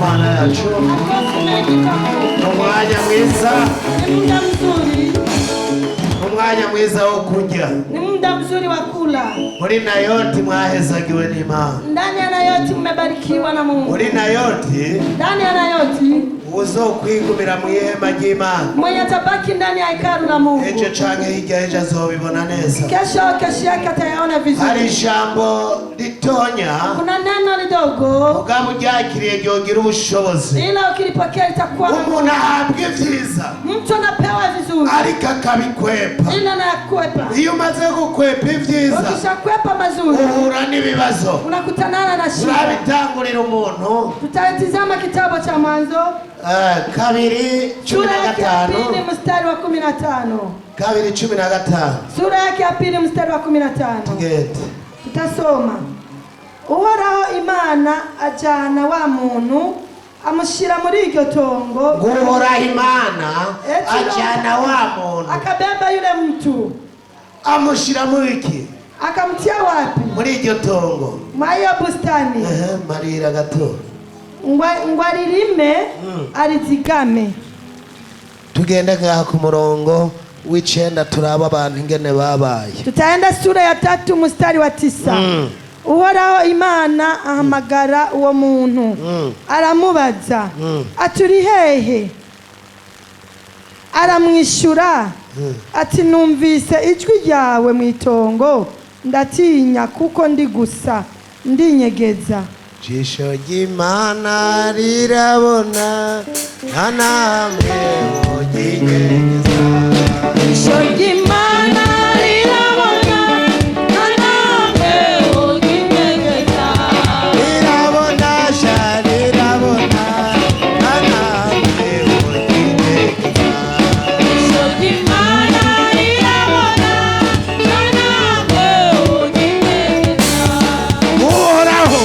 Mana yacu. Umwanya mwiza. Umwanya mwiza wo kurya. Ni muda mzuri wa kula. Muri Nayoti mwahezagiwe n'Imana. Ndani ya Nayoti mmebarikiwa na Mungu. Muri Nayoti. Ndani ya Nayoti. Uzokwigumira mu ihema ry'Imana. Mwenye atabaki ndani ya hekalu la Mungu. Ejo canke hirya ejo azobibona neza. Kesho yake atayaona vizuri. Hari ijambo ritonya. Kuna neno lidogo. Mugabo ryakiriye ryogira ubushobozi. Ila ukilipokea itakuwa. Umuntu ahabwa ivyiza. Mtu anapewa vizuri. Ariko akabikwepa. Ila anakwepa. Iyo umaze gukwepa ivyiza. Ukishakwepa mazuri. Uhura n'ibibazo. Unakutanana na shida. Urabitangurira umuntu. Tutatizama kitabu cha Mwanzo. 2:15. Mstari wa 15. 2:15. Sura yake ya 2 mstari wa 15. Tugende. Tutasoma. Uhoraho Imana ajana wa muntu amushira muri iryo tongo. Uhoraho Imana ajana wa muntu. Akabeba yule mtu. Amushira muri iki? Akamtia wapi? Muri iryo tongo. Mwayo bustani. Marira gato. Ngwaririme arizigame. Tugende ngaha ku murongo w'icenda turaba abantu ingene babaye. Tutaenda sura ya 3 mstari wa 9. Uhoraho Imana ahamagara uwo muntu. Aramubaza. Aturi hehe? Aramwishura. Ati numvise ijwi ryawe mu itongo ndatinya kuko ndi gusa ndinyegeza. Jisho ry'Imana rirabona nta namwe woginyegeza. Jisho ry'Imana rirabona nta namwe woginyegeza. Rirabona sha rirabona nta namwe woginyegeza. Jisho ry'Imana rirabona nta namwe woginyegeza. Uhoraho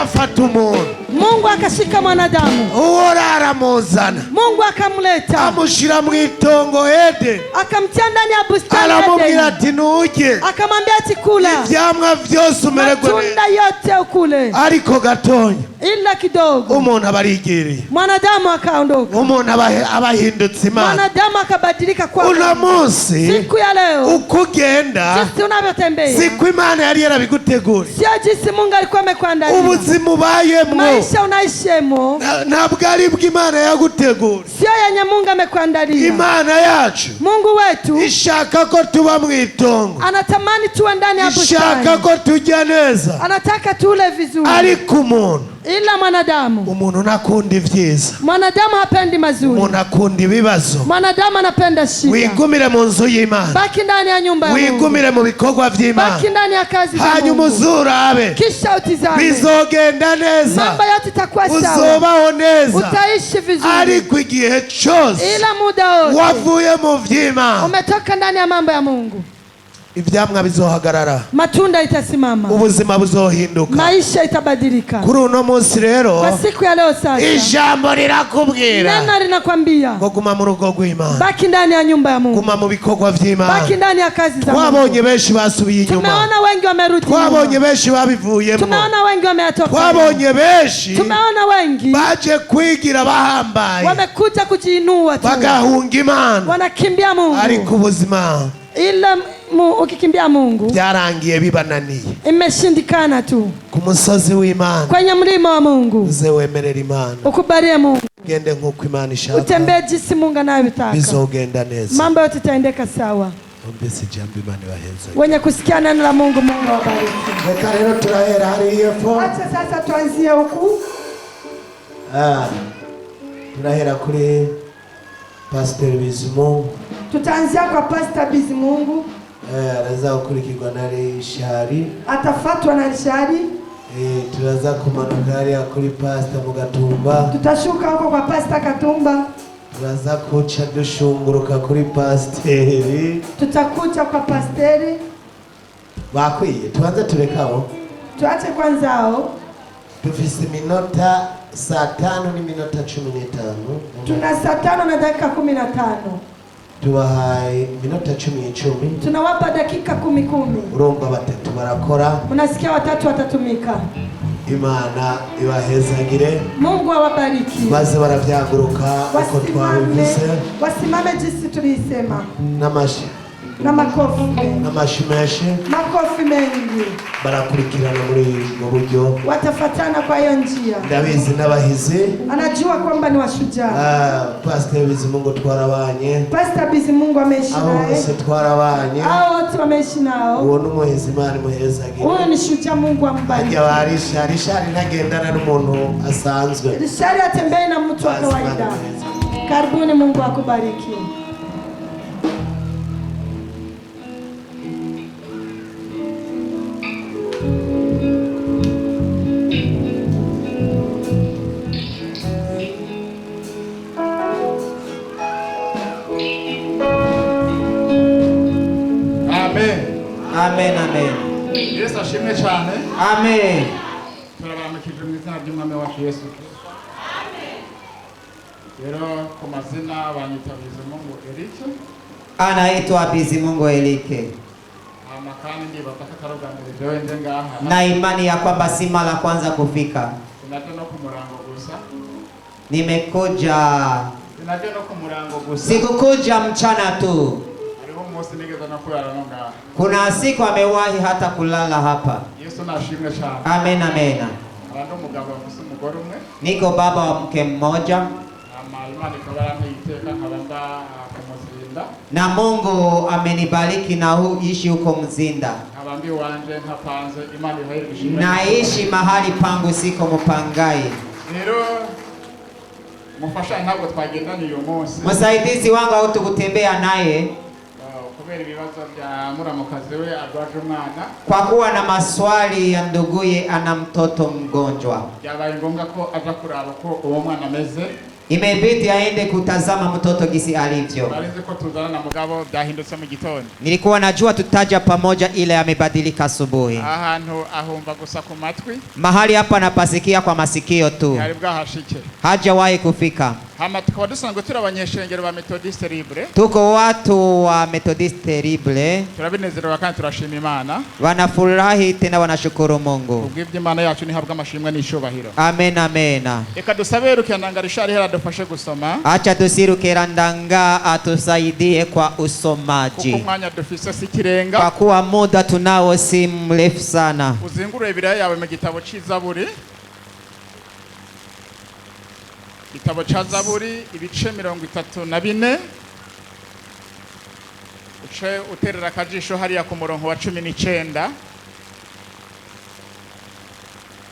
afata umuntu. Mungu akashika mwanadamu. Uhoraho aramuzana. Mungu akamleta. Amushira mu itongo Eden. Akamtia ndani ya bustani Eden. Aramubwira ati nuje. Akamwambia ati kula. Ivyamwa vyose umererwe neza. Matunda yote ukule. Ariko gatonya. Ila kidogo. Umuntu abarigiriye. Mwanadamu akaondoka. Umuntu abahindutse Imana. Mwanadamu akabadilika kwa uno munsi. Siku ya leo. Ukugenda. Jinsi unavyotembea. Siku Imana yari yarabigutegura. Sio jinsi Mungu alikuwa amekuandalia. Ubuzima ubayemwo. Maisha unaishemo. Ntabwo ari bw'Imana yagutegura. Sio yenye Mungu amekuandalia. Imana yacu. Mungu wetu. Ishaka ko tuba mu itongo. Anatamani tuwe ndani ya bustani. Ishaka ko tujya neza. Anataka tule vizuri. Ariko umuntu. Ila mwanadamu. Umuntu nakunda ivyiza. Mwanadamu hapendi mazuri. Umuntu akunda ibibazo. Mwanadamu anapenda shida. Wigumire mu nzu y'Imana. Baki ndani ya nyumba ya Mungu. Wigumire mu bikorwa vy'Imana. Baki ndani ya kazi za Mungu. Hanyuma uzurabe. Kisha utizame. Bizogenda neza. Mambo yote itakuwa sawa. Uzobaho neza. Utaishi vizuri. Ariko igihe cyose. Ila muda wote. Wavuye mu vy'Imana. Umetoka ndani ya mambo ya Mungu. Ivyamwa bizohagarara. Matunda itasimama. Ubuzima buzohinduka. Maisha itabadilika. Kuri uno munsi rero. Kwa siku ya leo sasa. Ijambo rirakubwira. Neno linakwambia. Ngo guma mu rugo rw'Imana. Baki ndani ya nyumba ya Mungu. Guma mu bikorwa vy'Imana. Baki ndani ya kazi za Mungu. Twabonye benshi basubiye inyuma. Tumeona wengi wamerudi. Twabonye benshi babivuyemo. Tumeona wengi wametoka. Twabonye benshi. Tumeona wengi. Baje kwigira bahambaye. Wamekuja kujiinua tu. Bagahunga Imana. Wanakimbia Mungu. Ariko ubuzima. Ila ukikimbia Mungu. Byarangiye bibananiye. Imeshindikana tu. Ku musozi w'Imana. Kwenye mlima wa Mungu. Uze wemerera Imana. Ukubalie Mungu. Gende nkuko Imana ishaka. Utembee jinsi Mungu anayotaka. Bizogenda neza. Mambo yote yataendeka sawa. Ombesi jambo Imana baheza. Wenye kusikia neno la Mungu, Mungu awabariki. Reka rero turahera hariya fo. Acha sasa tuanzie huku. Turahera kuri Pastor Bizimungu. Tutaanzia kwa Pastor Bizimungu. Araza gukurikirwa na Rishari. Atafatwa na Rishari. Turaza kumanuka hariya kuri Pastor Mugatumba. Tutashuka huko kwa Pastor Katumba. Turaza kuca dushunguruka kuri Pasteri. Tutakuja kwa Pasteri. Bakwiye tuanze turekaho. Tuache kwanza hao. Dufise minota saa 5 ni minota 15. Tuna saa 5 na dakika 15. Tubahaye minota 10. Tunawapa dakika 10. Urumva batatu barakora. Unasikia watatu watatumika. Imana ibahezagire. Mungu awabariki. Baze baravyaguruka uko twabivuze. Wasimame jinsi tulisema. Namashi. Na makofi. Namashi menshi. Makofi mengi. Barakurikirana muri mu buryo. Watafatana kwa hiyo njia. Ndabizi n'abahizi. Anajua kwamba ni washujaa. Pastor Bizimungu twarabanye. Pastor Bizimungu ameishi naye. Aho bose twarabanye. Hao wote wameishi nao. Uwo n'umuhizi Imana imuhezagire. Huyo ni shujaa, Mungu ambariki. Ajya Rishari ntagendana n'umuntu asanzwe. Rishari atembei na mtu wa kawaida. Karibuni, Mungu akubariki. Amen, amen. Yesu ashimwe cyane. Amen. Turabaramukije mu izina ry'Umwami wacu Yesu Kristo. Amen. Rero ku mazina banyita Bizimungu Eric. Anaitwa Bizimungu Elike. Kandi ndibaza ko ataruganirije wende ngaha. Na imani ya kwamba si mara kwanza kufika. Sinaje no ku murango gusa. Nimekuja. Sinaje no ku murango gusa. Sikukuja mchana tu. Kuna siku amewahi hata kulala hapa. Yesu nashimwe cyane. Amen, amen. Abandi umugabo afise umugore umwe. Niko baba wa mke mmoja. Imana ikaba yanteyiteka nkabanda kumuzinda. Na Mungu amenibariki na huishi huko Mzinda. Abandi wanje ntapanze Imana ihayirishimwe. Naishi mahali pangu siko mupangai. Rero mufasha ntabwo twagendana uyu munsi. Msaidizi wangu au tukutembea naye. Kwa kuwa na maswali ya nduguye ana mtoto mgonjwa. Imebidi aende kutazama mtoto gisi alivyo. Nilikuwa najua tutaja pamoja, ile amebadilika asubuhi. Mahali hapa napasikia kwa masikio tu. Hajawahi kufika. Tuko watu wa Methodiste Libre. Wanafurahi tena wanashukuru Mungu. Amen, amen. Acha tusiruke Randanga atusaidie kwa usomaji. Kwa kuwa muda tunao si mrefu sana. Uzingure Biblia yawe mu gitabo cy'Izaburi. Gitabo cha Zaburi ibice 34. Uce uterera akajisho hariya ku murongo wa 19.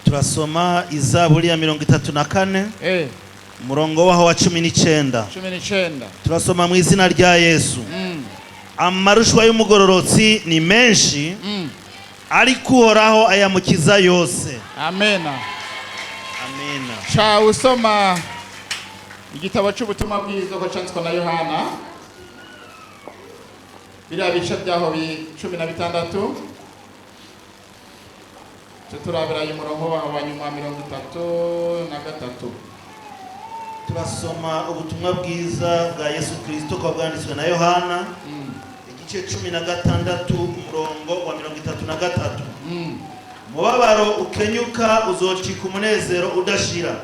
Turasoma Izaburi ya 34. Murongo waho wa 19. Turasoma mu izina rya Yesu. Amarushwa y'umugororotsi ni menshi. Ariko Uhoraho ayamukiza yose. Amen. Amen. Cha usoma igitabo cy'ubutumwa bwiza ko cyanditswe na Yohana. Biriya bice byaho 16. Turabira umurongo wa nyuma 33. Turasoma ubutumwa bwiza bwa Yesu Kristo ko bwanditswe na Yohana. Igice 16 umurongo wa 33. Mubabaro ukenyuka uzocika umunezero udashira.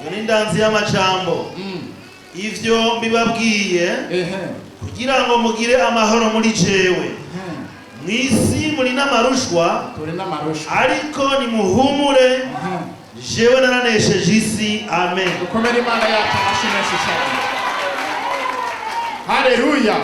Iyo ni ndanzi y'amajambo. Ivyo mbibabwiye kugira ngo mugire amahoro muri jewe. Mwisi muri n'amarushwa, ariko nimuhumure, jewe naranesheje isi. Amen. Ukomere Imana yacu amashimwe cyane. Haleluya.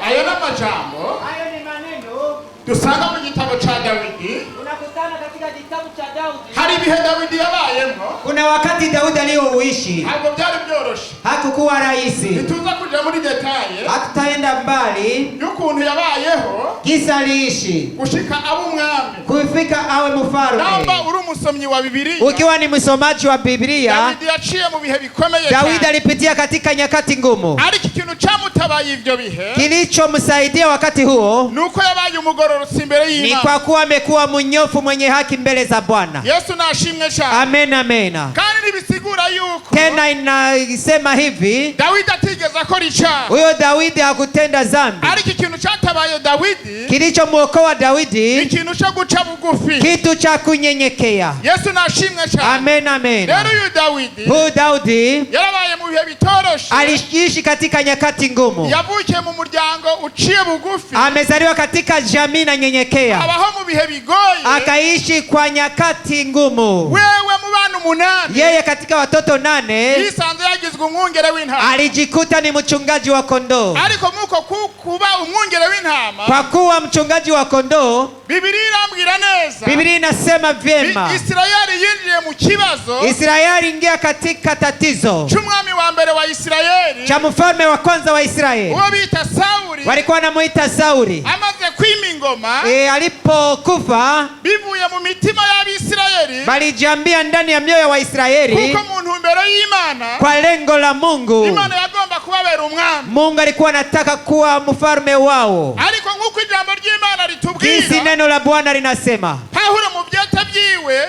Ayo n'amajambo. Hayo ni maneno dusanga mu gitabo cha Dawidi. Unakutana katika kitabu cha Daudi. Hari ibihe Dawidi yabayemo. Kuna wakati Daudi aliyouishi ntabwo byari byoroshe. hakukuwa rahisi. Nituza kuja muri detaye. Hatutaenda mbali y'ukuntu yabayeho. Kisa aliishi gushika abe umwami. kufika awe mfalme. Namba uri umusomyi wa Biblia. Ukiwa ni msomaji wa Biblia. Dawidi yaciye mu bihe bikomeye cyane. Daudi alipitia katika nyakati ngumu. Ariko ikintu cyamutabaye ivyo bihe. Kilichomsaidia wakati huo nuko yabaye umugororotsi imbere y'Imana. Ni kwa kuwa amekuwa mnyofu mwenye haki mbele za Bwana. Yesu nashimwe cyane. Amen, amen. Kandi nibisigura yuko Tena inasema hivi, Dawidi atigeze akora icyaha, huyo Daudi hakutenda dhambi. ariko ikintu cyatabaye Dawidi Kilichomwokoa Daudi, ikintu cyo guca bugufi. kitu cha kunyenyekea. Yesu nashimwe cyane. Amen, amen. Rero uyu Dawidi Huyu Daudi yarabaye mu bihe bitoroshe, aliishi katika nyakati ngumu. yavukiye mu muryango uciye bugufi, Amezaliwa katika jamii na nyenyekea, abaho mu bihe bigoye. akaishi kwa nyakati ngumu. Wewe mu bana 8 Yeye katika watoto 8 yisanze yagizwe umwungere w'intama, alijikuta ni mchungaji wa kondoo. ariko muko kuba umwungere w'intama, Kwa kuwa mchungaji wa kondoo, Biblia irambwira neza, Biblia inasema vyema, Israeli yinjiye mu kibazo Israeli ingia katika tatizo cy'umwami wa mbere wa Israeli, cha mfalme wa kwanza wa Israeli. uwo bita Sauli. Walikuwa wanamuita Sauli. Amaze kwima ingoma, Alipokufa bivuye mu mitima y'Abisirayeli, balijambia ndani ya mioyo wa Israeli, kuko mu ntumbero y'Imana, kwa lengo la Mungu. Imana yagomba kubabera umwami. Mungu alikuwa anataka kuwa mfalme wao. Ariko nk'uko ijambo ry'Imana Jinsi ritubwira, neno la Bwana linasema, Paulo mu byete byiwe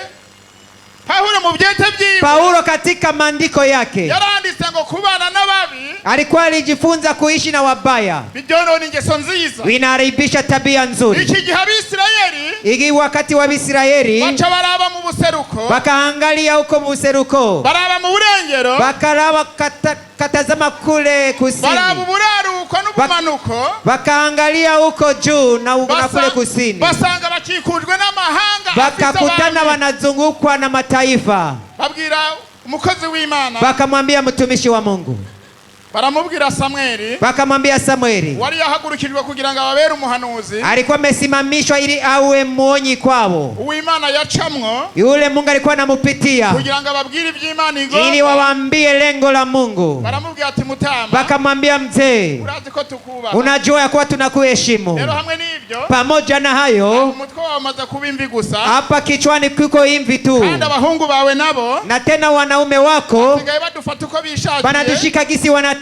Paulo katika maandiko yake yaranditse ngo kubana n'ababi alikuwa alijifunza kuishi na wabaya, bibyonona ingeso nziza. vinaharibisha tabia nzuri. Iki gihe Abisirayeli Igi wakati wa Israeli baca baraba mu buseruko, wakaangalia huko museruko, baraba mu burengero, bakaraba katazama kule kusini, baraba uburaruko n'ubumanuko, wakaangalia huko juu na kule kusini, basanga bakikujwe n'amahanga, wakakutana wanazungukwa na mataifa. babwira umukozi w'Imana, Wakamwambia mtumishi wa Mungu, baramubwira Samweli, wakamwambia Samueli, wari yahagurukijwe kugira ngo ababere umuhanuzi, alikuwa amesimamishwa ili awe mwonyi kwao. uw'Imana yacamwo Yule Mungu alikuwa anamupitia kugira ngo ababwire iby'Imana igomba, ili wawaambie lengo la Mungu. baramubwira ati mutama, Wakamwambia mzee, urazi ko tukubaha, unajua ya kuwa tunakuheshimu. rero hamwe n'ibyo Pamoja na hayo, umutwe wawe umaze kuba imvi gusa, hapa kichwani kuko imvi tu, kandi abahungu bawe nabo na tena wanaume wako basigaye badufata uko bishakiye, banatushika gisi wanataka.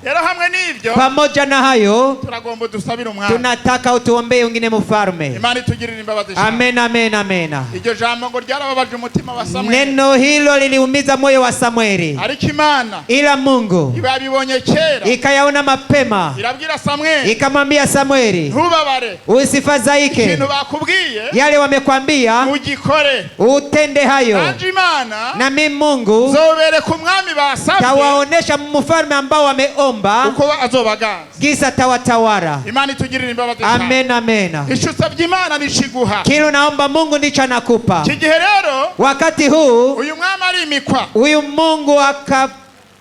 rero hamwe n'ibyo Pamoja na hayo, turagomba dusabire umwami, tunataka utuombee wengine mfalme. Imana itugirire imbabazi. Amen, amen, amen. Iryo jambo ngo ryarababaje umutima wa Samweli, Neno hilo liliumiza moyo wa Samueli, ariko Imana ila Mungu ibabibonye kera, ikayaona mapema, irabwira Samweli, ikamwambia Samueli, ntubabare, usifadhaike, ikintu bakubwiye yale wamekwambia ugikore, utende hayo, kandi Imana na mimi Mungu zobereka umwami basabye tawaonesha mfalme ambao wameomba uko azobaganza. kisa tawatawara. Imana itugirire imbabazi. Amen, amen. Icyo usabye Imana nishiguha, Kile naomba Mungu ndicho anakupa. iki gihe rero Wakati huu uyu mwami arimikwa, huyu Mungu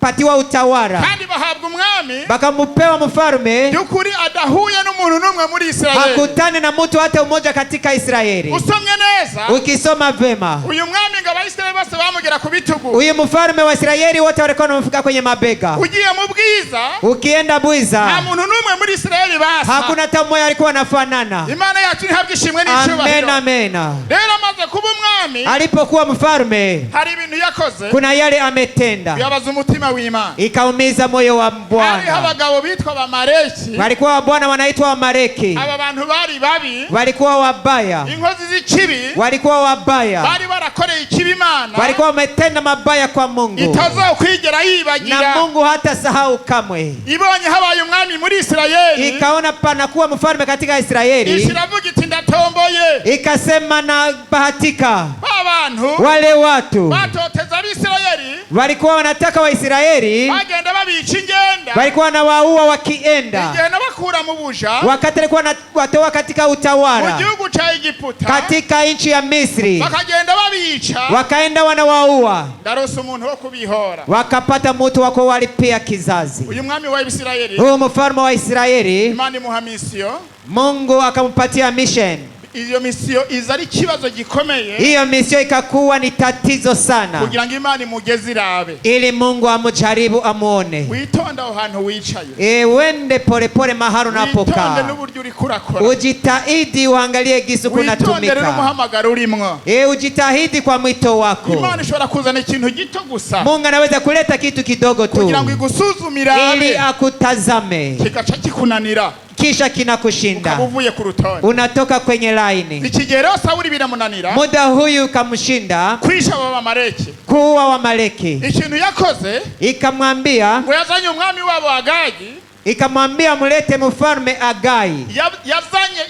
akapatiwa utawala, kandi bahabwa umwami bakamupewa mfalme by'ukuri adahuye n'umuntu n'umwe muri Israeli, hakutane na mtu hata umoja katika Israeli. usomye neza Ukisoma vema, uyu mwami ngo Abayisirayeli bose bamugera ku bitugu, huyu mfalme wa Israeli wote walikuwa wanamfika kwenye mabega. ugiye mu bwiza Ukienda nta Bwiza muntu n'umwe muri Israeli basa. hakuna hata mmoja alikuwa anafanana. Imana yacu ntihabwe ishimwe Amen, n'icyubahiro. amen. Rero amaze kuba umwami Alipokuwa mfalme, hari ibintu yakoze kuna yale ametenda bibabaza umutima w'Imana. ikaumiza moyo wa Hariho Bwana. abagabo bitwa Bamaleki, Walikuwa wa Bwana wanaitwa Wamaleki, aba bantu bari babi, walikuwa wabaya, inkozi z'ikibi, walikuwa wabaya, bari barakoreye ikibi Imana walikuwa wametenda mabaya kwa Mungu, itazokwigera yibagira. na Mungu hata sahau kamwe. Ibonye habaye umwami muri Israeli, Ikaona panakuwa mfalme katika Israeli, ishiravuga iti ndatomboye, ikasema na bahatika. ba bantu Wale watu batoteza Abisirayeli, walikuwa wanataka Waisraeli, bagenda babica ingenda, walikuwa wanawaua wakienda, igenda bakura mu buja wakati alikuwa watoa katika mu utawala gihugu ca Egiputa, katika nchi ya Misri, bakagenda babica. wakaenda wanawaua, Ndarose umuntu wo kubihora. wakapata mtu wako walipia kizazi. Uyu mwami wa Isirayeli, Huyu mfalme wa Israeli, Imana imuha misiyo. Mungu akampatia mission. Iyo misiyo iza ari ikibazo gikomeye, Hiyo mission ikakuwa ni tatizo sana, kugira ngo Imana imugeze irabe. ili Mungu amujaribu amuone. Witonda aho hantu wicaye, Wende polepole mahali witonde unapokaa, n'uburyo uri kurakora, ujitahidi uangalie gisu witondere kunatumika. n'umuhamagaro urimwo. Ujitahidi kwa mwito wako. Imana ishobora kuzana ikintu gito gusa Mungu anaweza kuleta kitu kidogo tu kugira ngo igusuzumire ili akutazame, kigaca kikunanira. kisha kinakushinda, uvuye ku rutonde, unatoka kwenye laini. ikigero Sawuli biramunanira, Muda huyu kamshinda kwisha Abamaleki, kuua Wamaleki. ikintu yakoze Ikamwambia, ngo yazanye umwami wabo Agagi, ikamwambia mulete mfalme Agai.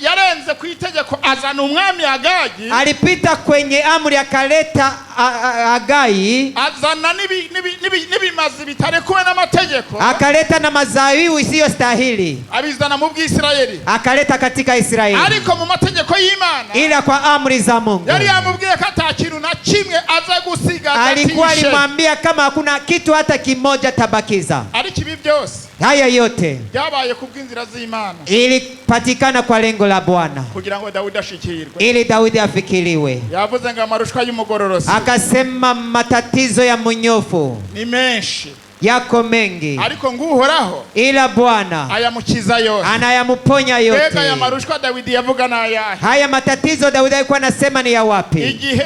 yarenze ku itegeko azana umwami Agagi, Alipita kwenye amri akaleta Agai, azana nibimazi bitarekuwe n'amategeko, akaleta na mazawiu isiyo stahili, abizana mu bw'Isirayeli, akaleta katika Israeli, ariko mu mategeko y'Imana, ila kwa amri za Mungu. yari yamubwiye ko atakintu na kimwe aza gusiga, Alikuwa alimwambia kama hakuna kitu hata kimoja tabakiza. ariko ibi byose Haya yote byabaye ku bw'inzira z'Imana, ilipatikana kwa lengo la Bwana, kugira ngo Dawidi ashikirwe. ili Daudi afikiriwe. Yavuze ngo amarushwa y'umugororosi Akasema matatizo ya munyofu ni menshi, yako mengi, ariko nguhoraho ila Bwana ayamukiza yose. anayamuponya yote. Mbega aya marushwa Dawidi yavuga n'ayahe? Haya matatizo Daudi alikuwa anasema ni ya wapi? igihe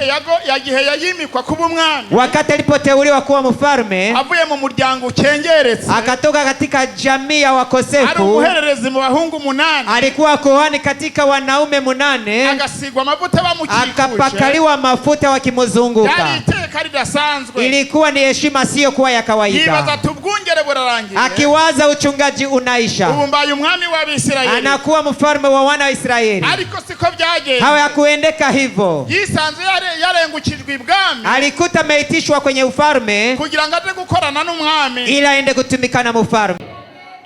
yayimikwa kuba umwami, Wakati alipoteuliwa kuwa mfalme, avuye mu muryango ukengeretse, akatoka katika jamii ya ari wakosefu, umuhererezi mu bahungu 8, alikuwa kuhani katika wanaume 8, agasigwa amavuta bamukikuje, akapakaliwa mafuta wakimuzunguka. yari iteka ridasanzwe. Ilikuwa ni heshima siyo kuwa ya kawaida. Yibaza tubwungere burarangiye, Akiwaza uchungaji unaisha, ubu mbaye umwami w'Abisirayeli, anakuwa mfalme wa wana wa Israeli. ariko siko byagenze. Hawa hakuendeka hivyo. Yisanze yarengukijwe ibwami, Alikuta ameitishwa kwenye ufalme kugira ngo aje gukorana n'umwami. ila aende kutumikana mfalme.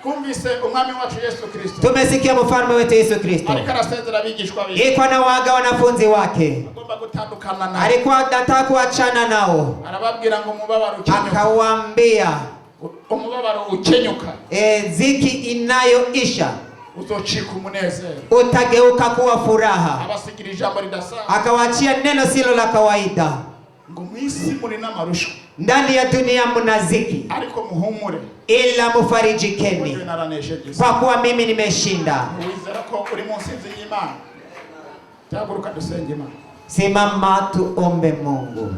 Twumvise umwami wacu Yesu Kristo, Tumesikia mfalme wetu Yesu Kristo ariko arasezera abigishwa be, iko na waga wanafunzi wake, agomba gutandukana nabo. alikuwa anataka kuachana nao, Arababwira ngo umubabaro ukenyuka, akawaambia umubabaro ukenyuka ziki inayoisha uzocika umunezero, utageuka kuwa furaha. abasigira ijambo ridasanzwe, Akawachia neno silo la kawaida, ngo mwisi muri n'amarushwa, ndani ya dunia mna ziki, ariko muhumure, ila mufarijikeni, Yewe naranesheje. kwa kuwa mimi nimeshinda. Wizera ko uri mu nsinzi y'Imana. Taguruka dusenge Imana. Simama tuombe Mungu.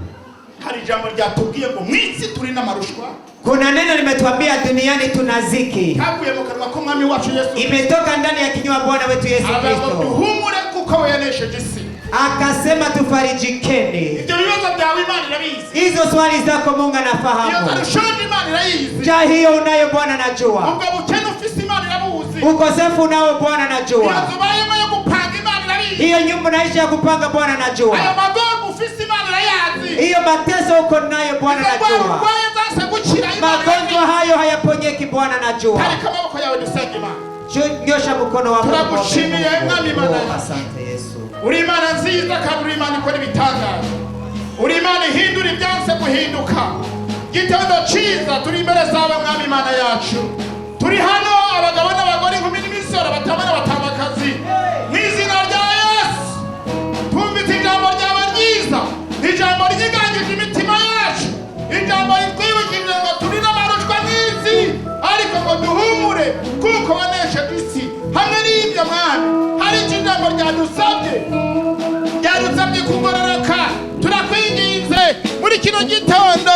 Hari ijambo ryatubwiye ngo mwisi turi n'amarushwa, Kuna neno limetuambia duniani tuna ziki, kavuye mu kanwa k'umwami wacu Yesu, imetoka ndani ya kinywa Bwana wetu Yesu abo Kristo. duhumure kuko we yanesheje isi. Akasema tufarijikeni. Ibyo bibazo byawe Imana irabizi, Hizo swali zako Mungu iyo anafahamu. tarushoni Imana irayizi, Njaa hiyo unayo Bwana najua, ubwo bukene ufise Imana irabuzi, ukosefu unao Bwana iyo najua, tubayemo yo gupanga Imana irabizi, hiyo nyumba naisha ya kupanga Bwana ayo najua, magorwa ufise Imana irayazi, hiyo mateso uko nayo Bwana izo ndwara najua, urwaye zase gukira Imana magonjwa irabizi. hayo hayaponyeki Bwana najua. Tarika amaboko yawe dusenge Imana. Nyosha mkono wako. Turagushimiye Mwami Imana. Asante Yesu. Uri Imana nziza kandi uri Imana ikora ibitangaza, uri Imana ihindura ibyanse guhinduka. Gitondo ciza turi imbere zawe Mwami Imana yacu, turi hano abagabo n'abagore, inkumi n'imisore, batama n'abatamakazi, mu izina rya Yesu twumvise ijambo ryawe ryiza, ijambo ryigangije imitima yacu, ijambo ritwibukije ngo turi n'amarushwa n'isi, ariko ngo duhumure kuko wanesheje isi. Hamwe n'ibyo Mwami, hari ijambo ryadusabye kugororoka, turakwinginze muri kino gitondo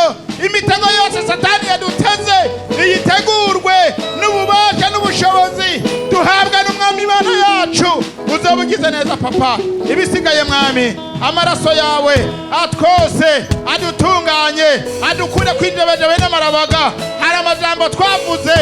imitego yose Satani yaduteze iyitegurwe n'ububasha n'ubushobozi duhabwa n'Umwami Imana yacu. Uzobugize neza Papa, ibisigaye Mwami, amaraso yawe atwose adutunganye, adukure kwinjebejebe n'amarabaga. Hari amajambo twavuze,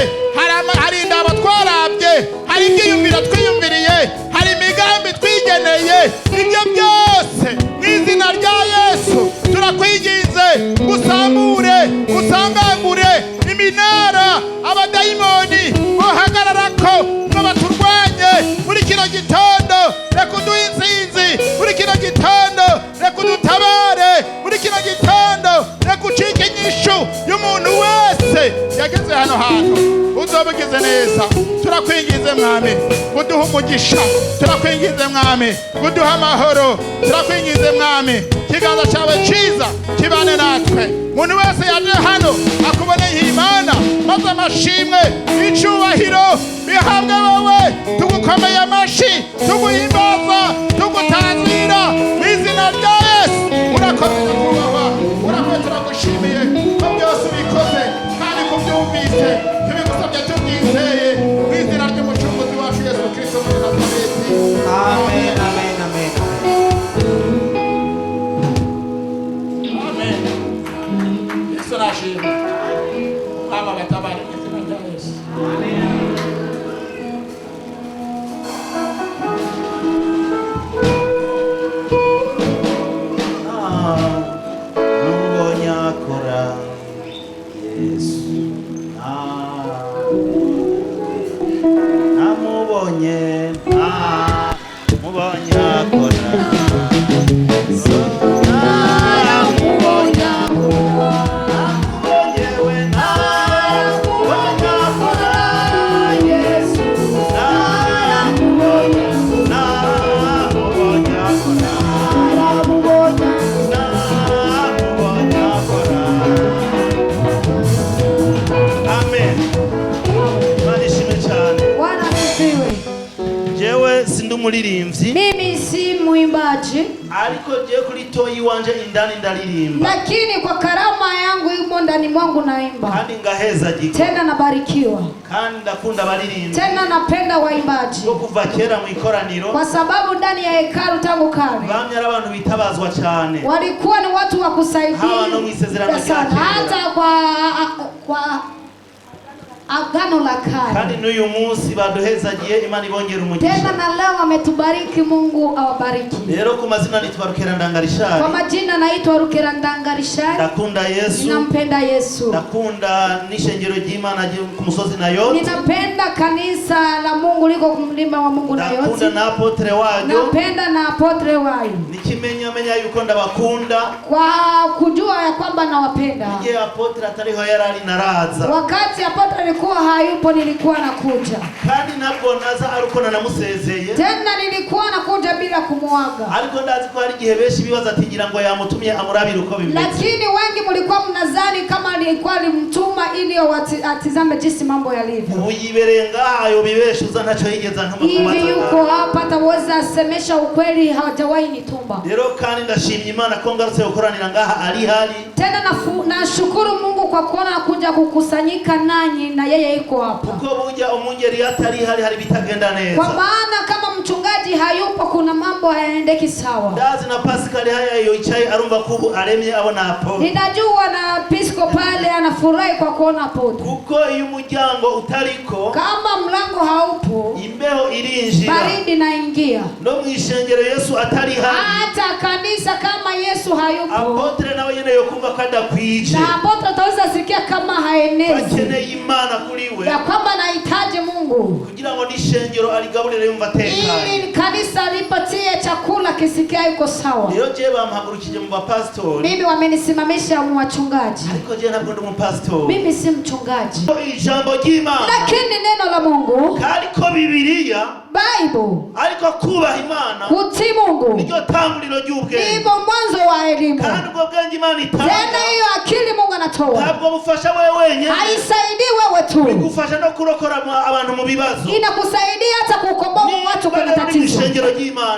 hari indabo twarabye, hari ibyiyumviro twiyumviriye, hari imigambi twigeneye, ibyo byose mu izina rya Yesu turakwinginze usambure, usangangure iminara abadayimoni bohagararako ngo baturwanye muri kino gitondo. Reka uduhe intsinzi muri kino gitondo, reka udutabare muri kino gitondo, reka ucike inyishu y'umuntu wese yageze hano hantu. Uzobugize neza, turakwinginze Mwami, uduhe umugisha, turakwinginze Mwami, uduhe amahoro, turakwinginze Mwami, ikiganza cyawe cyiza kibane natwe. Umuntu wese yaje hano akuboneye Imana, maze amashimwe icyubahiro bihabwe wowe. Tugukomeye amashyi, tuguhimbaza, tugutazira mu izina rya Yesu. Urakoze kubahwa, urakoze, turagushimiye ko byose ubikoze kandi kubyumvise tubigusabye tubyizeye mu izina ry'umucunguzi wacu Yesu Kristo. umuririmbyi, mimi si muimbaji, ariko je kuri toyi wanje indani ndaririmba, lakini kwa karama yangu imo ndani mwangu naimba, kandi ngaheza jiko, tena nabarikiwa, kandi ndakunda baririmbi, tena napenda waimbaji, ko kuva kera mu ikoraniro, kwa sababu ndani ya hekalu tangu kale bamye ari abantu bitabazwa cyane, walikuwa ni watu wa kusaidia hano mu isezerano rya sana, kera, hata kwa agano la kale. kandi n'uyu munsi baduhezagiye, Imana ibongera umugisha. Tena na leo ametubariki, Mungu awabariki. Rero ku mazina nitwa Rukerandangarishari. Kwa majina naitwa Rukerandangarishari. Ndakunda Yesu. Ninampenda Yesu. Ndakunda n'ishengero ry'Imana ku musozi na yote. Ninapenda kanisa la Mungu liko kumlima wa Mungu na yote. Ndakunda na apotre wayo. Napenda na apotre wayo. Nikimenya yuko ndabakunda. Kwa kujua ya kwamba nawapenda. Igihe apotre atariho yarari naraza. Wakati apotre alikuwa hayupo nilikuwa nakuja. Kandi nabwo naza aruko namusezeye. Tena nilikuwa nakuja bila kumuaga. Ariko ndazi ko hari igihe benshi bibaza ati ngira ngo yamutumye amurabira uko bimeze. Lakini wengi mlikuwa mnadhani kama alikuwa alimtuma ili atizame jinsi mambo yalivyo. Uyiberenga ayo bibeshuza ntacho yigeza ntuma kumaza. Hivi yuko hapa ataweza asemesha ukweli, hajawahi nitumba. Rero kandi ndashimye Imana ko ngarutse gukoranira ngaha ari hari. Tena nashukuru Mungu kwa kuona kuja kukusanyika nanyi na yeye yuko hapa. Kuko burya umungeri atari hari bitagenda neza. Kwa maana kama mchungaji hayupo kuna mambo hayaendeki sawa. Ndazi na Pascal haya yicaye arumva kubu aremye abona hapo. Ninajua na Pisco pale anafurahi kwa kuona hapo. Kuko iyo umuryango utariko, kama mlango haupo, imbeho irinjira, baridi naingia. No mwishengero Yesu atari hari, hata kanisa kama Yesu hayupo, apotre nawe yene yokumva kada kwije, na apotre ataweza sikia kama haenezi, bakeneye Imana kuri we, ya kwamba nahitaji Mungu kugira ngo nishengero aligaburire yumva tekanye, ili kanisa lipatie chakula kisikia yuko sawa. Rero je bampagurukije mu bapastori, mimi wamenisimamisha mu wachungaji, ariko je ntabwo ndi umupastori, mimi si mchungaji, ijambo ry'Imana, lakini neno la Mungu, ariko Bibiliya, Bible, ariko kubaha Imana, kutii Mungu niryo tanguriro ry'ubwenge, ndivyo mwanzo wa elimu, kandi ubwo bwenge Imana itanga, tena hiyo akili Mungu anatoa, ntabwo bufasha wewe wenyine, haisaidii wewe tu, bigufasha no kurokora abantu mu bibazo, inakusaidia hata kukomboa watu kwenye tatizo.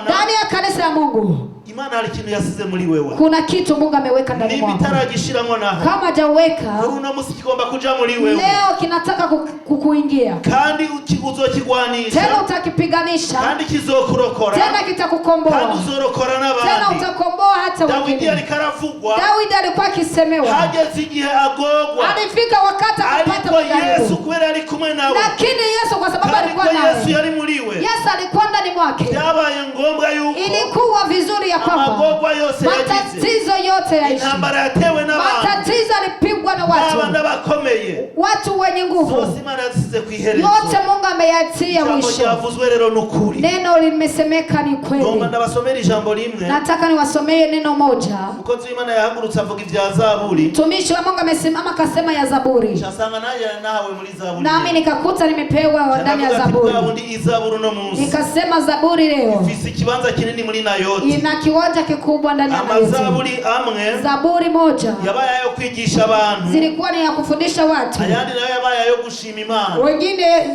Ndani ya kanisa la Mungu Imana hari ikintu yasize muri wewe, kuna kitu Mungu ameweka ndani mwako, nibitaragishiramwo naho, kama hajaweka uruno musi kigomba kuja muri wewe, leo kinataka kukuingia, kandi uzokigwanisha, tena utakipiganisha, kandi kizokurokora, tena kitakukomboa, kandi uzorokora n'abandi, tena utakomboa hata wengine. Daudi alikaravugwa, Daudi alikuwa akisemewa, hageze igihe agogwa, alifika wakati akapata majaribu, Yesu kweli ali kumwe nawe, lakini Yesu kwa sababu alikuwa naye, Yesu yari muri we, Yesu alikuwa ndani mwake, byabaye ngombwa yuko, ilikuwa vizuri ya kwamba matatizo yote yaishi, intambara yatewe n'abantu, matatizo alipigwa na watu, n'abakomeye, watu wenye nguvu, yote Mungu ameyatia mwisho. Yavuzwe rero nukuri, neno limesemeka ni kweli. Ngomba ndabasomera ijambo rimwe, nataka niwasomee neno moja. Mukozi w'Imana yahagurutse avuga ibya Zaburi, tumishi wa Mungu amesimama kasema ya Zaburi, cyasanga naye nahawe muri Zaburi, nami nikakuta nimepewa ndani ya Zaburi, nikasema Zaburi leo ifise ikibanza kinini muri Nayoti, ina kiwanja kikubwa ndani ya Nayoti. Zaburi amwe, Zaburi moja yabaye ayo kwigisha abantu, zilikuwa ni ya kufundisha watu, ayandi nayo yabaye ayo gushima Imana,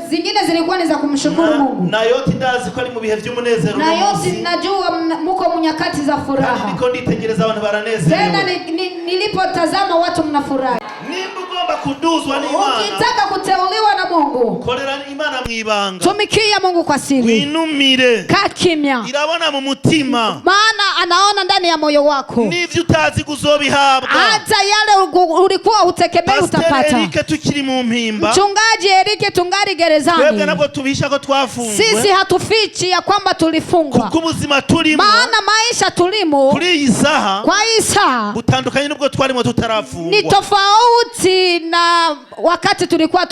zingine zilikuwa ni za kumshukuru Mungu. Nayoti ndazi ko ari mu bihe by'umunezero, Nayoti najua muko mu nyakati za furaha, niko nditegereza abantu baranezerewe, tena nilipotazama watu mnafurahi. Nimba ugomba kuduzwa n'Imana, ukitaka kuteuliwa na Mungu, korera Imana mwibanga, tumikia Mungu kwa siri, winumire, kaa kimya, irabona mu mutima, maana anaona ndani ya moyo wako, n'ivyo utazi kuzobihabwa, hata yale ulikuwa utegemea utapata. Pastor Erike tukiri mu mpimba, Mchungaji Erike tungari gerezani, twebwe nabwo tubisha ko twafunzwe, sisi hatufichi ya kwamba tulifungwa, kuko ubuzima turimo, maana maisha tulimo kuri iyi saha, kwa hii saa butandukanye nubwo twarimo tutarafungwa, ni tofauti na wakati tulikuwa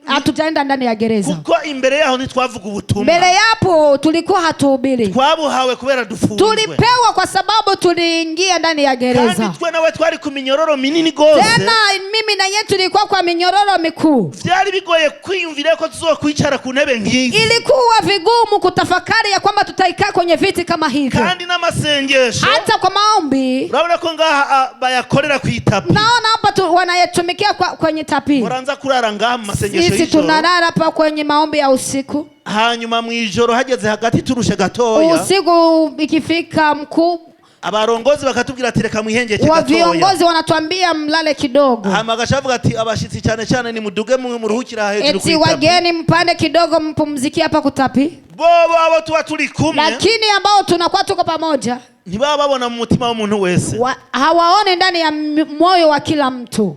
hatujaenda ndani ya gereza, kuko imbere yaho ntitwavuga ubutumwa, mbele yapo tulikuwa hatuhubiri, twabuhawe kubera dufunzwe, tulipewa kwa sababu tuliingia ndani ya gereza, kandi twe nawe twari ku minyororo minini gose, tena mimi na yeye tulikuwa kwa minyororo mikuu, vyari bigoye kwiyumvira ko tuzokwicara ku ntebe ngizi, ilikuwa vigumu kutafakari ya kwamba tutaikaa kwenye viti kama hivi, kandi n'amasengesho, hata kwa maombi urabona ko ngaha bayakorera ku itapi, naona hapa wanayetumikia kwenye tapi. muranza kurara ngaha mu masengesho Sisi y'ijoro. tunalala hapa kwenye maombi ya usiku. Hanyuma mu ijoro hageze hagati turushe gatoya. Usiku ikifika mkuu, abarongozi bakatubwira ati reka mwihengeke wa gatoya. viongozi wanatuambia mlale kidogo. Hama gashavuga ati abashitsi cyane cyane ni muduge muruhukira hejuru Eti wageni mpande kidogo mpumzikie hapa kutapi. Bobo abo tuba turi kumwe. Lakini ambao tunakuwa tuko pamoja ntibaba babona mu mutima w'umuntu wese. Hawaone ndani ya moyo wa kila mtu.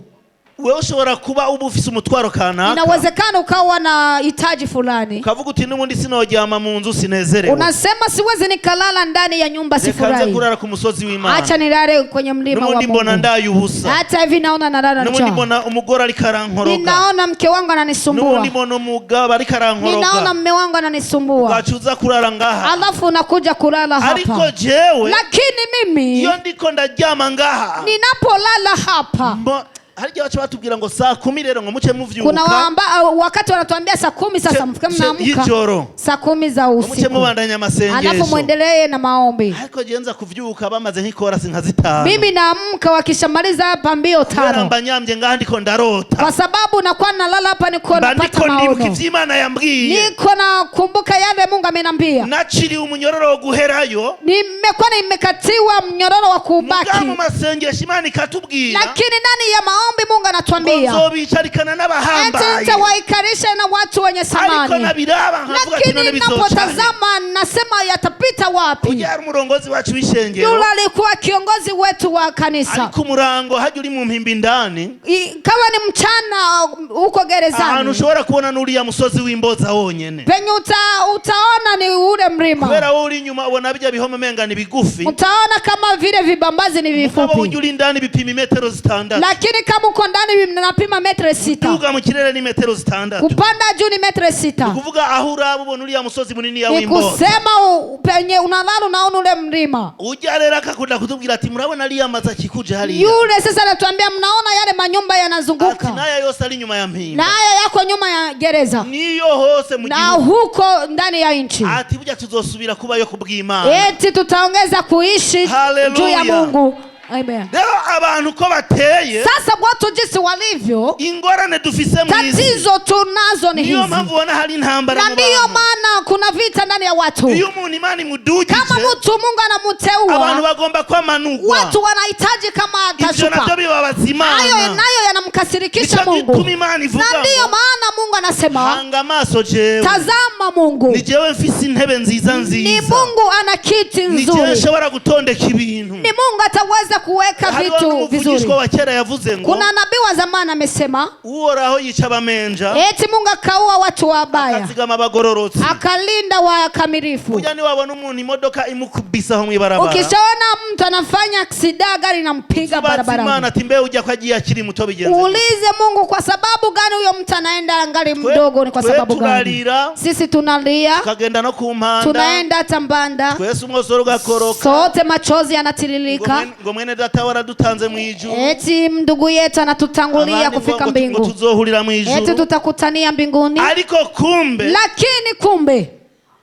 Wewe ushobora kuba ubu ufise umutwaro kanaka. Inawezekana ukawa na hitaji fulani. Ukavuga uti n'ubundi sinoryama mu nzu sinezerewe. Unasema siwezi nikalala ndani ya nyumba sifurahi. Reka nze kurara ku musozi w'Imana. Acha nilale kwenye mlima wa Mungu. N'ubundi mbona ndaye ubusa. Hata hivi naona nalala njaa. N'ubundi mbona umugore ari karankoroga. Ninaona mke wangu ananisumbua. N'ubundi mbona umugabo ari karankoroga. Ninaona mume wangu ananisumbua. Ugacuza kurara ngaha. Alafu unakuja kulala hapa. Ariko jewe. Lakini mimi iyo ndiko ndaryama ngaha. Ninapolala hapa. Harija wacha batubwira ngo saa 10 rero ngo muce muvyuka. Kuna wakati wanatuambia saa 10 sasa mfike mnaamka. Saa 10 za usiku. Muce mubandanya masengesho. Alafu muendelee na maombi. Ariko jenza kuvyuka bamaze nk'ikora sinkazitana. Mimi naamka wakishamaliza hapa mbio 5. Mbanyamye ngaha ndiko ndarota. Kwa sababu nakuwa nalala hapa niko napata maono. Ndiko ndibuka ivy'Imana yambwiye. Niko nakumbuka yale Mungu amenambia. Naciri umunyororo wo guherayo. Nimekuwa nimekatiwa mnyororo wa kubaki. Mugamu masengesho Imana ikatubwira. Lakini ndani ya maombi Mungu anatuambia nzobicarikana n'abahambaye. Nitawaikarisha na watu wenye samani. Ariko nabiraba nkavuga ati none bizoca. Ninapotazama nasema yatapita wapi? Ujya umurongozi wacu w'ishengero. Yule alikuwa kiongozi wetu wa kanisa. Ariko umurango haje uri mu mpimbi ndani. Kama ni mchana huko gerezani. Ahantu ushobora kubona nuriya musozi w'imboza wonyene. Penye utaona ni ule mlima. Kubera wowe uri nyuma ubona bijya bihome menga ni bigufi. Utaona kama vile vibambazi ni vifupi. Kama ujuri ndani bipima metero 6. Lakini kama uko ndani mnapima metero 6. Kuduga mu kirere ni metero 6. Kupanda juu ni metero 6. Kuvuga aho uraba ubona uriya musozi munini ya w'imboza. Nikusema penye unalala unaona ule mlima. Ujya rero akakunda kutubwira ati murabona aliya maza kikuje hariya. Yule sasa anatuambia mnaona yale manyumba yanazunguka. Ati naya yose ali nyuma ya mpimba. Naya yako nyuma ya gereza. Niyo hose mu gihugu. Na huko ndani ya nchi. Ati burya tuzosubira kuba yo kubw'Imana. Eti tutaongeza kuishi juu ya Mungu. Amen. Leo abantu ko bateye. Sasa watu jinsi walivyo. Ingorane dufise mu isi. Tatizo tunazo ni hizi. Niyo mpamvu wana hari intambara mu bantu. Na ndiyo maana kuna vita ndani ya watu. Iyo umuntu Imana imudugije. Kama mtu Mungu anamuteua. Abantu bagomba kwamanurwa. Watu wanahitaji kama atashuka. Ivyo navyo bibabaza Imana. Hayo nayo yanamkasirikisha Mungu. Na ndiyo maana Mungu anasema. Hanga amaso jewe. Tazama Mungu. Ni jewe mfise intebe nziza nziza. Ni Mungu ana kiti nzuri. Ni jewe nshobora gutondeka ibintu. Ni Mungu ataweza kuweka vitu vizuri. Wa kera yavuze ngo. Kuna nabii wa zamani amesema. Uhoraho yica abamenja. Eti Mungu akaua watu wabaya. Akazigama abagororotsi. Akalinda wakamilifu. Ujya ni wabona umuntu imodoka imukubisa ho mwibarabara. Ukishaona mtu anafanya aksida gari nampiga barabarani. Imana timbe ujya kwa jia akiri muto bigenze. Uulize Mungu kwa sababu gani huyo mtu anaenda angali mdogo, ni kwa sababu gani? Sisi tunalia. Tukagenda no kumpanda. Tunaenda tambanda. Twese umwosoro gakoroka. Sote machozi yanatiririka. Ngo mwene data waradutanze mu ijuru. Eti ndugu yetu anatutangulia kufika mbingu. Ngo tuzohurira mu ijuru. Eti tutakutania mbinguni. Ariko kumbe. Lakini kumbe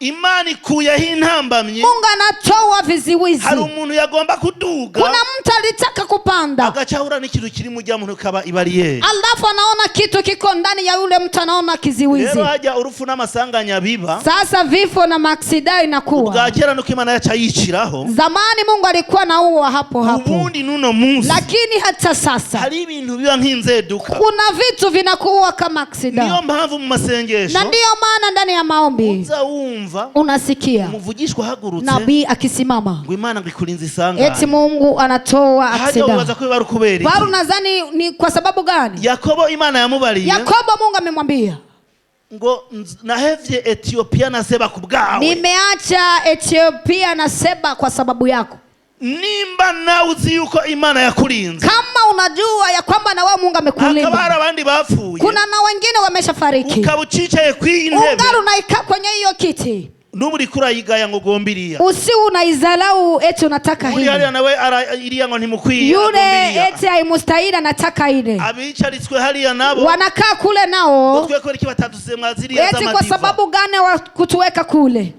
Imana ikuyeho intambamye. Mungu anatoa viziwizi. Hari umuntu yagomba kuduga. Kuna mtu alitaka kupanda. Agacahura n'ikintu kiri mu jya muntu kaba ibariye. Alafu anaona kitu kiko ndani ya yule mtu, anaona kiziwizi. Rero haja urufu n'amasanganya biba. Sasa vifo na maksida inakuwa. Bwa kera nuko Imana yaca yiciraho. Zamani Mungu alikuwa na uwa hapo hapo. Ubundi nuno munsi. Lakini hata sasa hari ibintu biba nk'inzeduka. Kuna vitu vinakuwa kama aksida. Niyo mpamvu mu masengesho. Na ndiyo maana ndani ya maombi. Unasikia umuvugishwa hagurutse nabii akisimama ngo Imana ngikulinze isanga. Eti Mungu anatoa aksida. Ubaza ko bari kubera. Baru nadhani ni kwa sababu gani? Yakobo Imana yamubariye. Yakobo Mungu amemwambia ngo nahevye Ethiopia na Seba kubwawe. Nimeacha Ethiopia na Seba kwa sababu yako. Nimba na uzi yuko Imana yakulinze. Kama unajua ya kwamba na wewe Mungu amekulinda. Akabara abandi bapfuye. Kuna na wengine wameshafariki. Ukabucicaye kw'intebe. Ungali unaika kwenye hiyo kiti. Nuburi kurayigaya ngo gombiria. Usi unaizalau eti unataka hili. Yule nawe iriya ngo ntimukwiye. Yule eti haimustahili anataka ile. Abicaritswe hariya nabo. Wanakaa kule nao. Twekore ki batatusemwa ziriya z'amadiva. Eti kwa sababu gani kutuweka kule?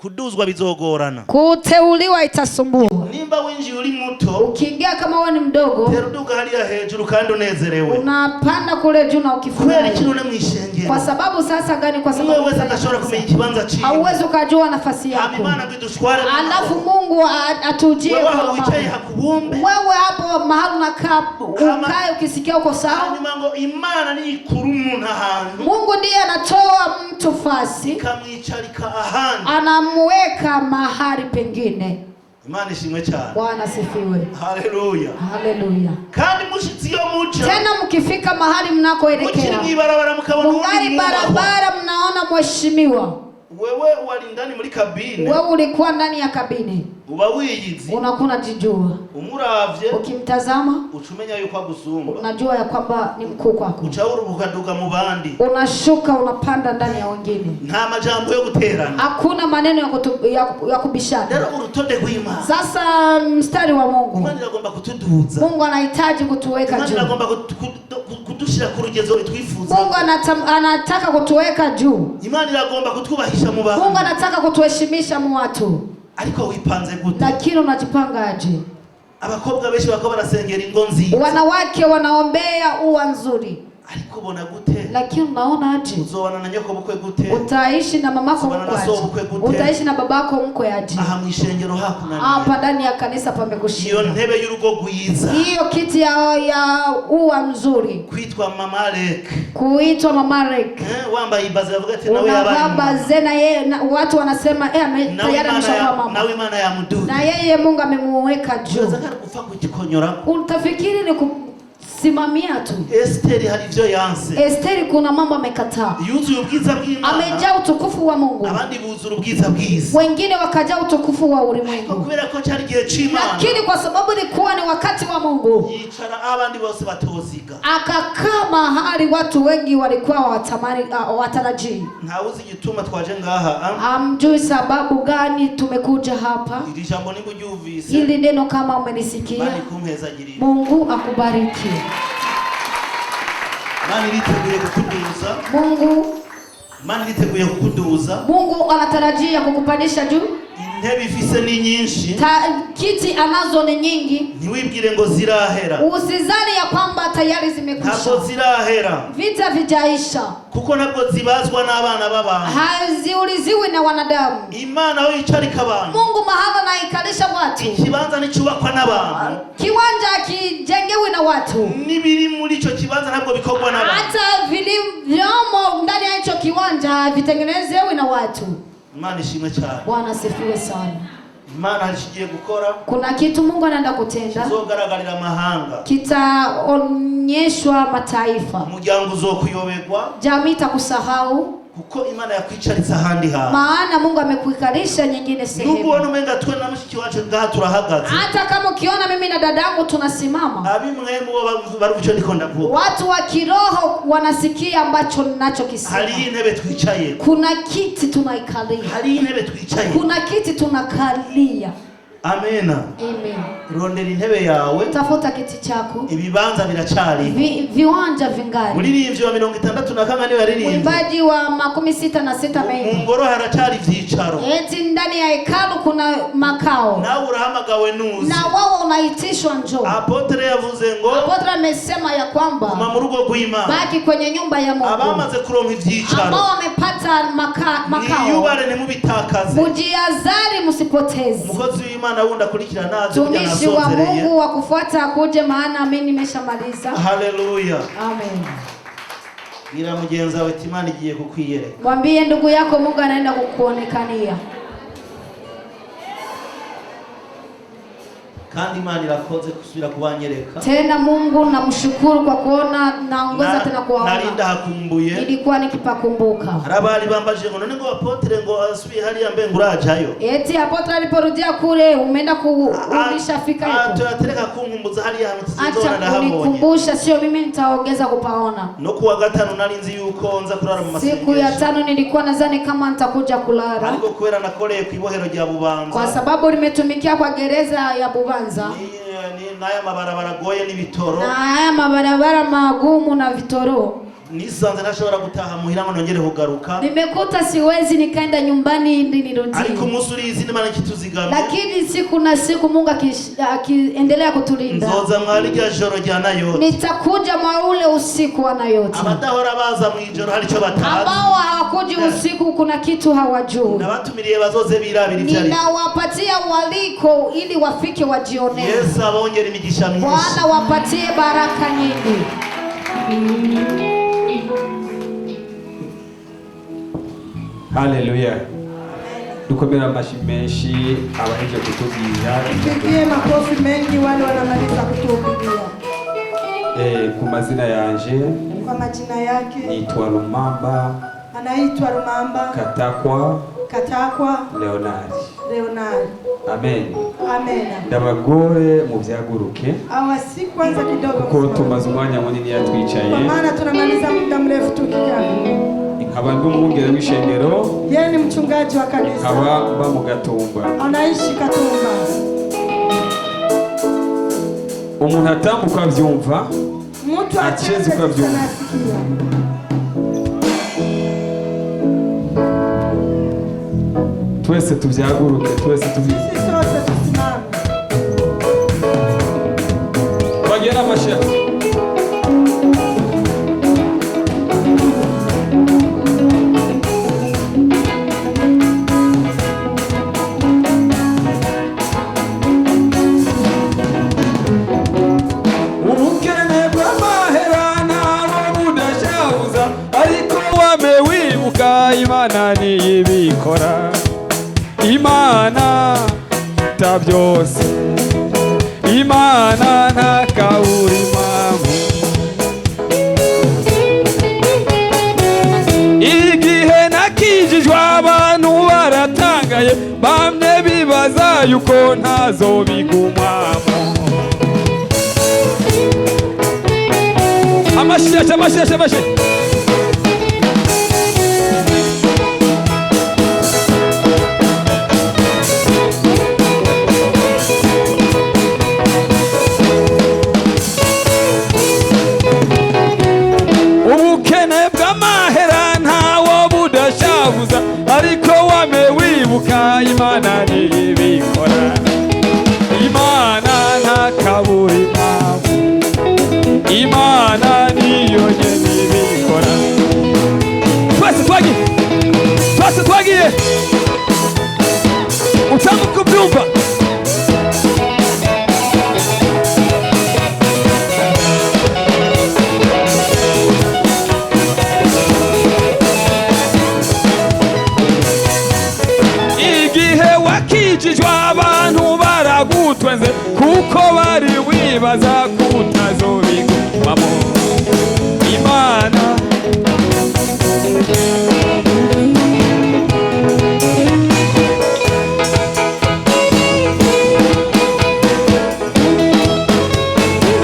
kuduzwa bizogorana. Kuteuliwa itasumbua. Nimba winji uri muto, Ukiingia kama wewe ni mdogo, teruduga haliya hejuru kandi unezerewe. unapanda kule juu na Kubera ukifurahi. ikintu ne mwishengero. Kwa sababu sasa gani? Kwa Wewe sababu wese adashobora kumenya ikibanza ciwe. hauwezi ukajua nafasi yako. Imana bidushware. Alafu Mungu atujie wewe kwa wicaye amani. hakubumbe. Wewe hapo mahali unakaa ukae ukisikia uko sawa. Hanyuma ngo Imana ni ikuru umuntu ahantu. Mungu ndiye anatoa mtu fasi, ikamwicarika ahandi. anamweka mahali pengine. Imana ishimwe cyane. Bwana sifiwe. Haleluya. Haleluya. Kandi mushitsi yo muca. Tena mkifika mahali mnakoelekea, mukiri mwibarabara mukabona mungari barabara mnaona mheshimiwa. Wewe wali ndani muri kabine. Wewe ulikuwa ndani ya kabine. Uba wiyizi. Unakuwa unajijua. Umuravye. Ukimtazama, ucumenya yuko agusumba. unajua ya kwamba ni mkuu kwako. Ucauru ukaduga mu bandi. Unashuka unapanda ndani ya wengine. Nta majambo yo guterana. Hakuna maneno ya kubishana. Rero urutonde rw'Imana. Sasa mstari wa Mungu. Imana iragomba kutuduza. Mungu anahitaji kutuweka juu. Imana iragomba kudushira ku rugezo twifuza. Mungu anataka kutuweka juu. Imana iragomba kutwubahisha mu bantu. Mungu anataka kutuheshimisha mu watu. Ariko wipanze gute? Lakini unajipangaje? Abakobwa benshi bako barasengera ingo nziza. Wanawake wanaombea ua nzuri. Ariko bona gute? Lakini unaona aje? Uzobana na nyoko bukwe gute? Utaishi na mamako mkwe aje? Utaishi na babako mkwe aje? Aha mwishengero hakunaniye. Hapa ndani ya kanisa pamekushinda. Iyo ntebe y'urugo gwiza. Hiyo kiti ya ua mzuri. Kwitwa Mama Rek. Kuitwa Mama Rek. Wambaye ibaze bavuga ati nawe yabaye. Unabaze na yeye watu wanasema tayari ameshakuwa mama. Nawe Imana yamuduza. Na yeye Mungu amemuweka juu. Unataka kufa kujikonyora. Utafikiri ni kusimamia tu. Esteri hari ivyo yanse. Esteri kuna mambo amekataa. Yuzuye ubwiza bw'Imana. Amejaa utukufu wa Mungu. Abandi buzura ubwiza bw'isi. Wengine wakajaa utukufu wa ulimwengu. Kubera ko cyari gihe c'Imana. Lakini kwa sababu ilikuwa ni wakati wa Mungu, yicara abandi bose batoziga. akakaa mahali watu wengi walikuwa watarajii. Ntawuzi igituma twaje ngaha. Hamjui sababu gani tumekuja hapa. Iri jambo niba uryumvise. Hili neno kama umenisikia, Imana ikumpezagirire. Mungu akubariki. Imana iriteguye kukuduza. Imana iriteguye kukuduza. Mungu anatarajia kukupandisha juu. Intebe ifise ni nyinshi. Kiti anazo ni nyingi. Ntiwibwire ngo zirahera. Usizani ya kwamba tayari zimekwisha. Ntabwo zirahera. Vita vijaisha. Kuko ntabwo zibazwa n'abana b'abantu. Haziuliziwi na wanadamu. Imana aho yicarika abantu. Mungu mahali anaikalisha watu. Ikibanza nicyubakwa n'abantu. Kiwanja kijengewi na watu. Nibiri muri ico kibanza ntabwo bikorwa n'abantu. Hata vilivyomo ndani ya hicho kiwanja vitengenezewi na watu. Imana ishimwe cyane. Bwana asifiwe sana. Imana alishigiye gukora. Kuna kitu Mungu anaenda kutenda. Kizogaragarira amahanga. Kitaonyeshwa mataifa. Umuryango uzokuyoberwa. Jamii itakusahau. Kuko Imana yakwicaritse ahandi ha. Maana Mungu amekuikalisha nyingine sehemu. Nubwo wano umenga twe na mushiki wacu ngaha turahagaze. Hata kama ukiona mimi na dadangu tunasimama. Abimwe mu baruvucyo ndiko ndavuga. Watu wa kiroho wanasikia ambacho ninachokisema. Hari intebe twicaye. Kuna kiti tunaikalia. Hari intebe twicaye. Kuna kiti tunakalia. Amena. Amen. Rondera intebe yawe. Tafuta kiti chako. Ibibanza biracari. Viwanja vingali. Muririmbyi wa 64 niwe yaririmbye. Mwimbaji wa 66 mengi. Ngoro haracari ivyicaro. Eti ndani ya hekalu kuna makao. Nawe urahamagawe nuzi. Na wao unaitishwa njoo. Apotre yavuze ngo. Apotre amesema ya kwamba kuma mu rugo rw'Imana. Baki kwenye nyumba ya Mungu. Abamaze kuronka ivyicaro. Ambao wamepata makao. Niyubare nemubitakaze. Mujiazari musipoteze. Mukozi w'Imana wunda kurikira nazo kuja nasozereye. Tumishi wa Mungu wa kufuata akuje maana mimi nimeshamaliza. Haleluya. Amen. Ngira mugenzi wawe Imana igiye kukwiyereka. Mwambie ndugu yako Mungu anaenda kukuonekania. Kandi Imana irakoze kusubira kubanyereka. Tena Mungu namshukuru kwa kuona naongoza tena kuwaona. Narinda hakumbuye. Nilikuwa nikipakumbuka. Harabari bambaje ngo none ngo apotre ngo asubiye hali ya mbengu rajayo. Eti apotre aliporudia kule umeenda kurudisha fika hapo. Tuyatereka kunkumbuza hali ya mtizizona na hapo. Nikumbusha sio mimi nitaongeza kupaona. No kuwa gatanu narinzi yuko nza kurara mu masengesho. Siku ya 5 nilikuwa nadhani kama nitakuja kulala. Ariko kubera nakoreye kwibohero rya Bubanza. Kwa sababu nimetumikia kwa gereza ya Bubanza. Ni naya mabarabara goye n'ibitoro. Na haya mabarabara magumu na vitoro. nisanze ntashobora gutaha muhira ngo nongere kugaruka, nimekuta siwezi nikaenda nyumbani ili nirudi, ariko umunsi uri izindi mana kituzigame, lakini siku na siku Mungu akiendelea kutulinda, nzoza mwari rya joro rya Nayoti, nitakuja mwa ule usiku wa Nayoti. Abadahora baza mu ijoro hari icyo batazi, ambao hawakuji usiku kuna kitu hawajui, nabatumiriye bazoze birabira ivyari, ninawapatia waliko ili wafike wajione. Yesu abongera imigisha myinshi, Bwana wapatie baraka nyingi. Haleluya. Dukomera amashi menshi abaheje kutubwira. Tupigie makofi mengi wale wanamaliza kutuhubiria. Ku mazina yanje, Kwa majina yake nitwa Lumamba anaitwa Rumamba Katakwa Leonard. Amen. Amen. Ndabagore mu vyaguruke. Awasi kwanza kidogo Kuko tumaze umwanya munini yatwicaye. kwa maana tunamaliza muda mrefu tukikaa. Nkaba ndi umwungere w'ishengero. Yeye ni mchungaji wa kanisa. Nkaba mba mu Gatumba. Anaishi Katumba. Umuntu atambuka avyumva. Mtu acheze kwa vyumva. Twese tuvyaguruke, twese tuvyumva. Sisi sote tusimame. Bagera amashyaka. Ubukene bw'amahera ntabwo budashabuza, ariko wamewibuka Imana niyibikora. Imana ta byose, Imana nta kabura impamvu. Igihe nakijijwe abantu baratangaye, bamwe bibaza yuko ntazobigumamo. Amashyi. Ubukene bw'amahera ntawo budashabuza, ariko wamewibuka Imana niyibikora. Imana nta kabura impamvu, Imana niyo nyene ibikora. Twese twagiye utambuka ubyumva. Igihe wakijijwe abantu baragutwenze, kuko bari wibaza kutazobigumamo. Imana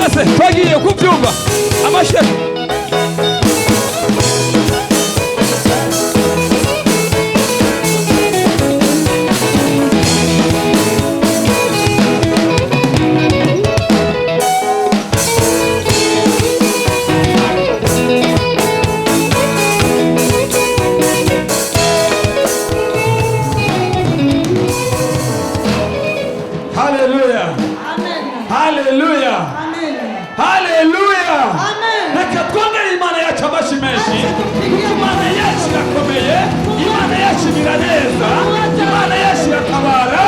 ase twagiye kubyumva. Amashyaka. Haleluya. Reka twongere Imana yacu amashi menshi. Imana yacu irakomeye, Imana yacu iraneza, Imana yacu iratabara,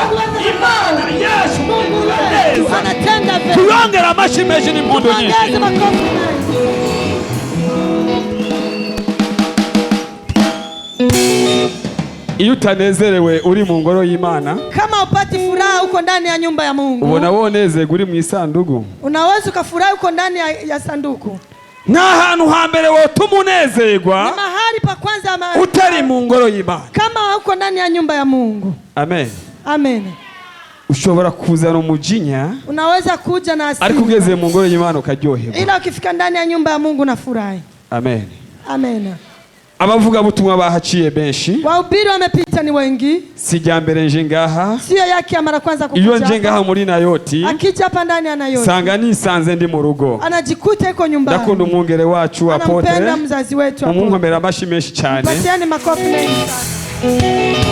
Imana yacu iraneza. Turongere amashi menshi n'impundu nyinshi. Iyo utanezerewe uri mu ngoro y'Imana, kama upati furaha uko ndani ya nyumba ya Mungu, ubona wonezerwa uri mu isanduku, unaweza ukafurahi uko ndani ya sanduku. Nta hantu hambere wotuma unezerwa ni mahali pa kwanza utari mu ngoro y'Imana, kama uko ndani ya nyumba ya Mungu. Amen. Amen. Ushobora kuzana umujinya, unaweza kuja na hasira, ariko ugeze mu ngoro y'Imana ukaryoherwa. ila ukifika ndani ya nyumba ya Mungu unafurahi. Amen. Amen. abavuga butumwa bahaciye benshi, wahubiri wamepita ni wengi, sijambere nje ngaha, sio yake ya mara kwanza iyo kukuja nje ngaha muri Nayoti, akija hapa ndani anayoti sanga nisanze ndi mu rugo, anajikuta yuko nyumbani. ndakunda umwungere wacu Apotre, anampenda mzazi wetu Apotre. umwunkomera amashi menshi cyane, Patieni makofi mengi sana.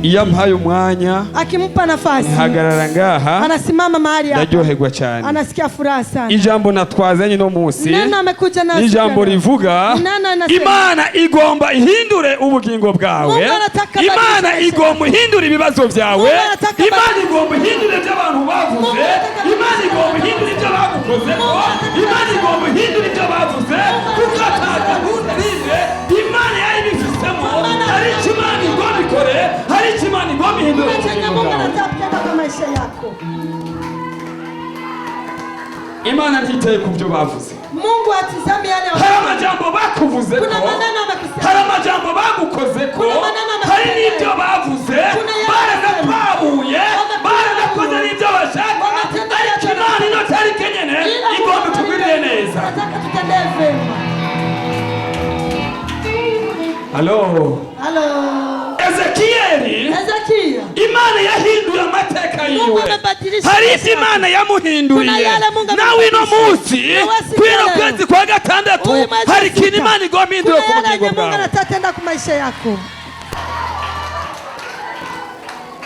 iyo ampaye umwanya Akimpa nafasi hagarara ngaha, anasimama mahali hapa, ndaryoherwa cyane. anasikia furaha sana. Ijambo natwazanye no munsi, Neno amekuja nasi ijambo leo. rivuga Neno anasema, Imana igomba ihindure ubugingo bwawe, Mungu anataka Imana badilishe igomba ihindure ibibazo byawe, Mungu anataka Imana igomba ihindure ibyo abantu bavuze, Mungu anataka Imana igomba ihindure ibyo bagukozeho, Imana igomba ihindure ibyo bavuze, kuko ata gahunda n'imwe Imana yayibifisemo. Hari icyo Imana igomba ikore, hari icyo Imana igomba ihindure Kuna chenye ubugingo Mungu bwawe. anataka kwa maisha yako. Imana ntiteye ku byo bavuze. Mungu atizame yale Hari amajambo bakuvuze ko, Kuna maneno amekusema. hari amajambo bagukoze ko, Kuna maneno amekusema. hari n'ibyo bavuze, Kuna yale baragapabuye, Wamekuja baragakoze n'ibyo bashaka, Wametenda ariko yale Imana ino tariki nyene Ila igomba Mungu itugirire neza. Nataka tutendee vema. Halo, Halo. Ezekiyeli, Ezekia. Imana yahinduye amateka Mungu yiwe, amebadilisha hari maisha ibyo Imana yake. yamuhinduriye. Kuna yale Mungu Nawe ino amebadilisha. munsi Nawe sikia kwino leo. kwezi kwa gatandatu Huyu mwezi hari sita. ikintu Imana igomba ihindure ku Kuna yale bugingo yenye Mungu bwawe. anataka tenda kwa maisha yako.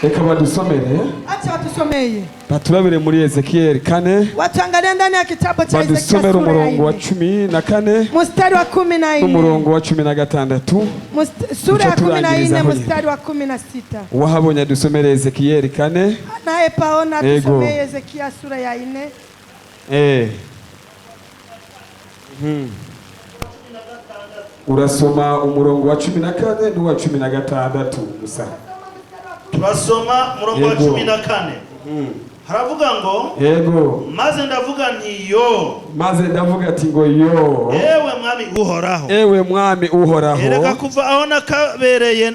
Reka badusomere, Acha watusomeye. baturabire muri Ezekiyeli 4, Watuangalie ndani ya kitabu cha Ezekia badusomere sura ya umurongo wa 4. 14 Mstari wa 14. n'umurongo wa 16. Sura ya Duca turangiriza 14 aho mstari wa 16. Wahabonye dusomere Ezekiyeli 4. Naye paona Ego. tusomee Ezekia sura ya 4. Urasoma umurongo wa 14 n'uwa 16 gusa. turasoma murongo wa Yego. 14 haravuga ngo Yego, maze ndavuga nti yo maze ndavuga ati ngo yo, ewe mwami uhoraho ewe mwami uhoraho, erega kuva aho nakabereye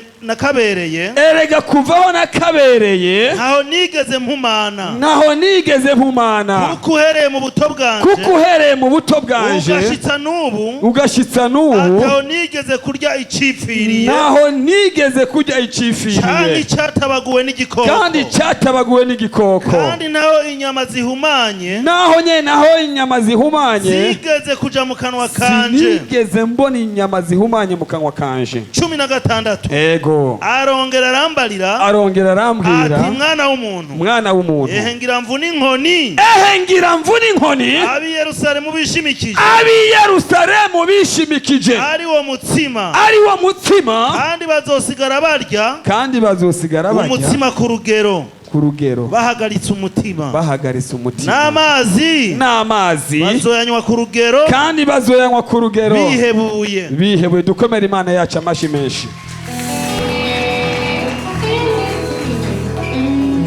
erega kuvaho nakabereye ntaho nigeze mpumana naho nigeze mpumana, kuko uhereye mu buto bwanje kuko uhereye mu buto bwanje ugashitsa n'ubu ugashitsa n'ubu ataho nigeze kurya icipfiriye naho nigeze kurya kandi icifiriye cyatabaguwe n'igikoko kandi cyatabaguwe n'igikoko, kandi naho inyama zihumanye naho nyene naho inyama zihumanye zigeze kuja mu kanwa kanje sinigeze mbona inyama zihumanye mu kanwa kanje. 16 Ego, arongera arambarira arongera arambwira, ati mwana w'umuntu mwana w'umuntu, ehe ngira mvune inkoni ehe ngira mvune inkoni ab'i Yerusalemu bishimikije ab'i Yerusalemu bishimikije ari wo mutsima ari wo mutsima, kandi bazosigara barya kandi bazosigara barya umutsima ku rugero ku rugero, bahagaritse umutima bahagaritse umutima, n'amazi n'amazi bazoyanywa ku rugero kandi bazoyanywa ku rugero, bihebuye bihebuye. Dukomere Imana yacu amashi menshi.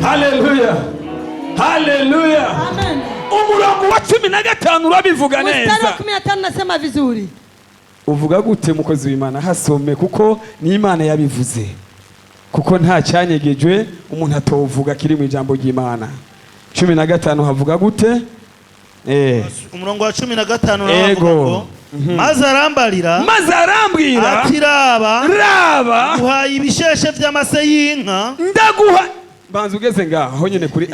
Haleluya, haleluya. Amen. Umurongo wa 15 urabivuga Mstari wa neza. 15 nasema vizuri. Uvuga gute mukozi w'Imana? Hasome kuko ni Imana yabivuze, kuko nta cyanyegejwe umuntu atovuga kiri mu ijambo ry'Imana. 15 havuga gute? umurongo wa 15 Ego. ngo maze arambarira Maze arambwira ati raba raba uhaye ibisheshe vy'amase y'inka ndaguha. Banza ugeze ngaho nyene kuri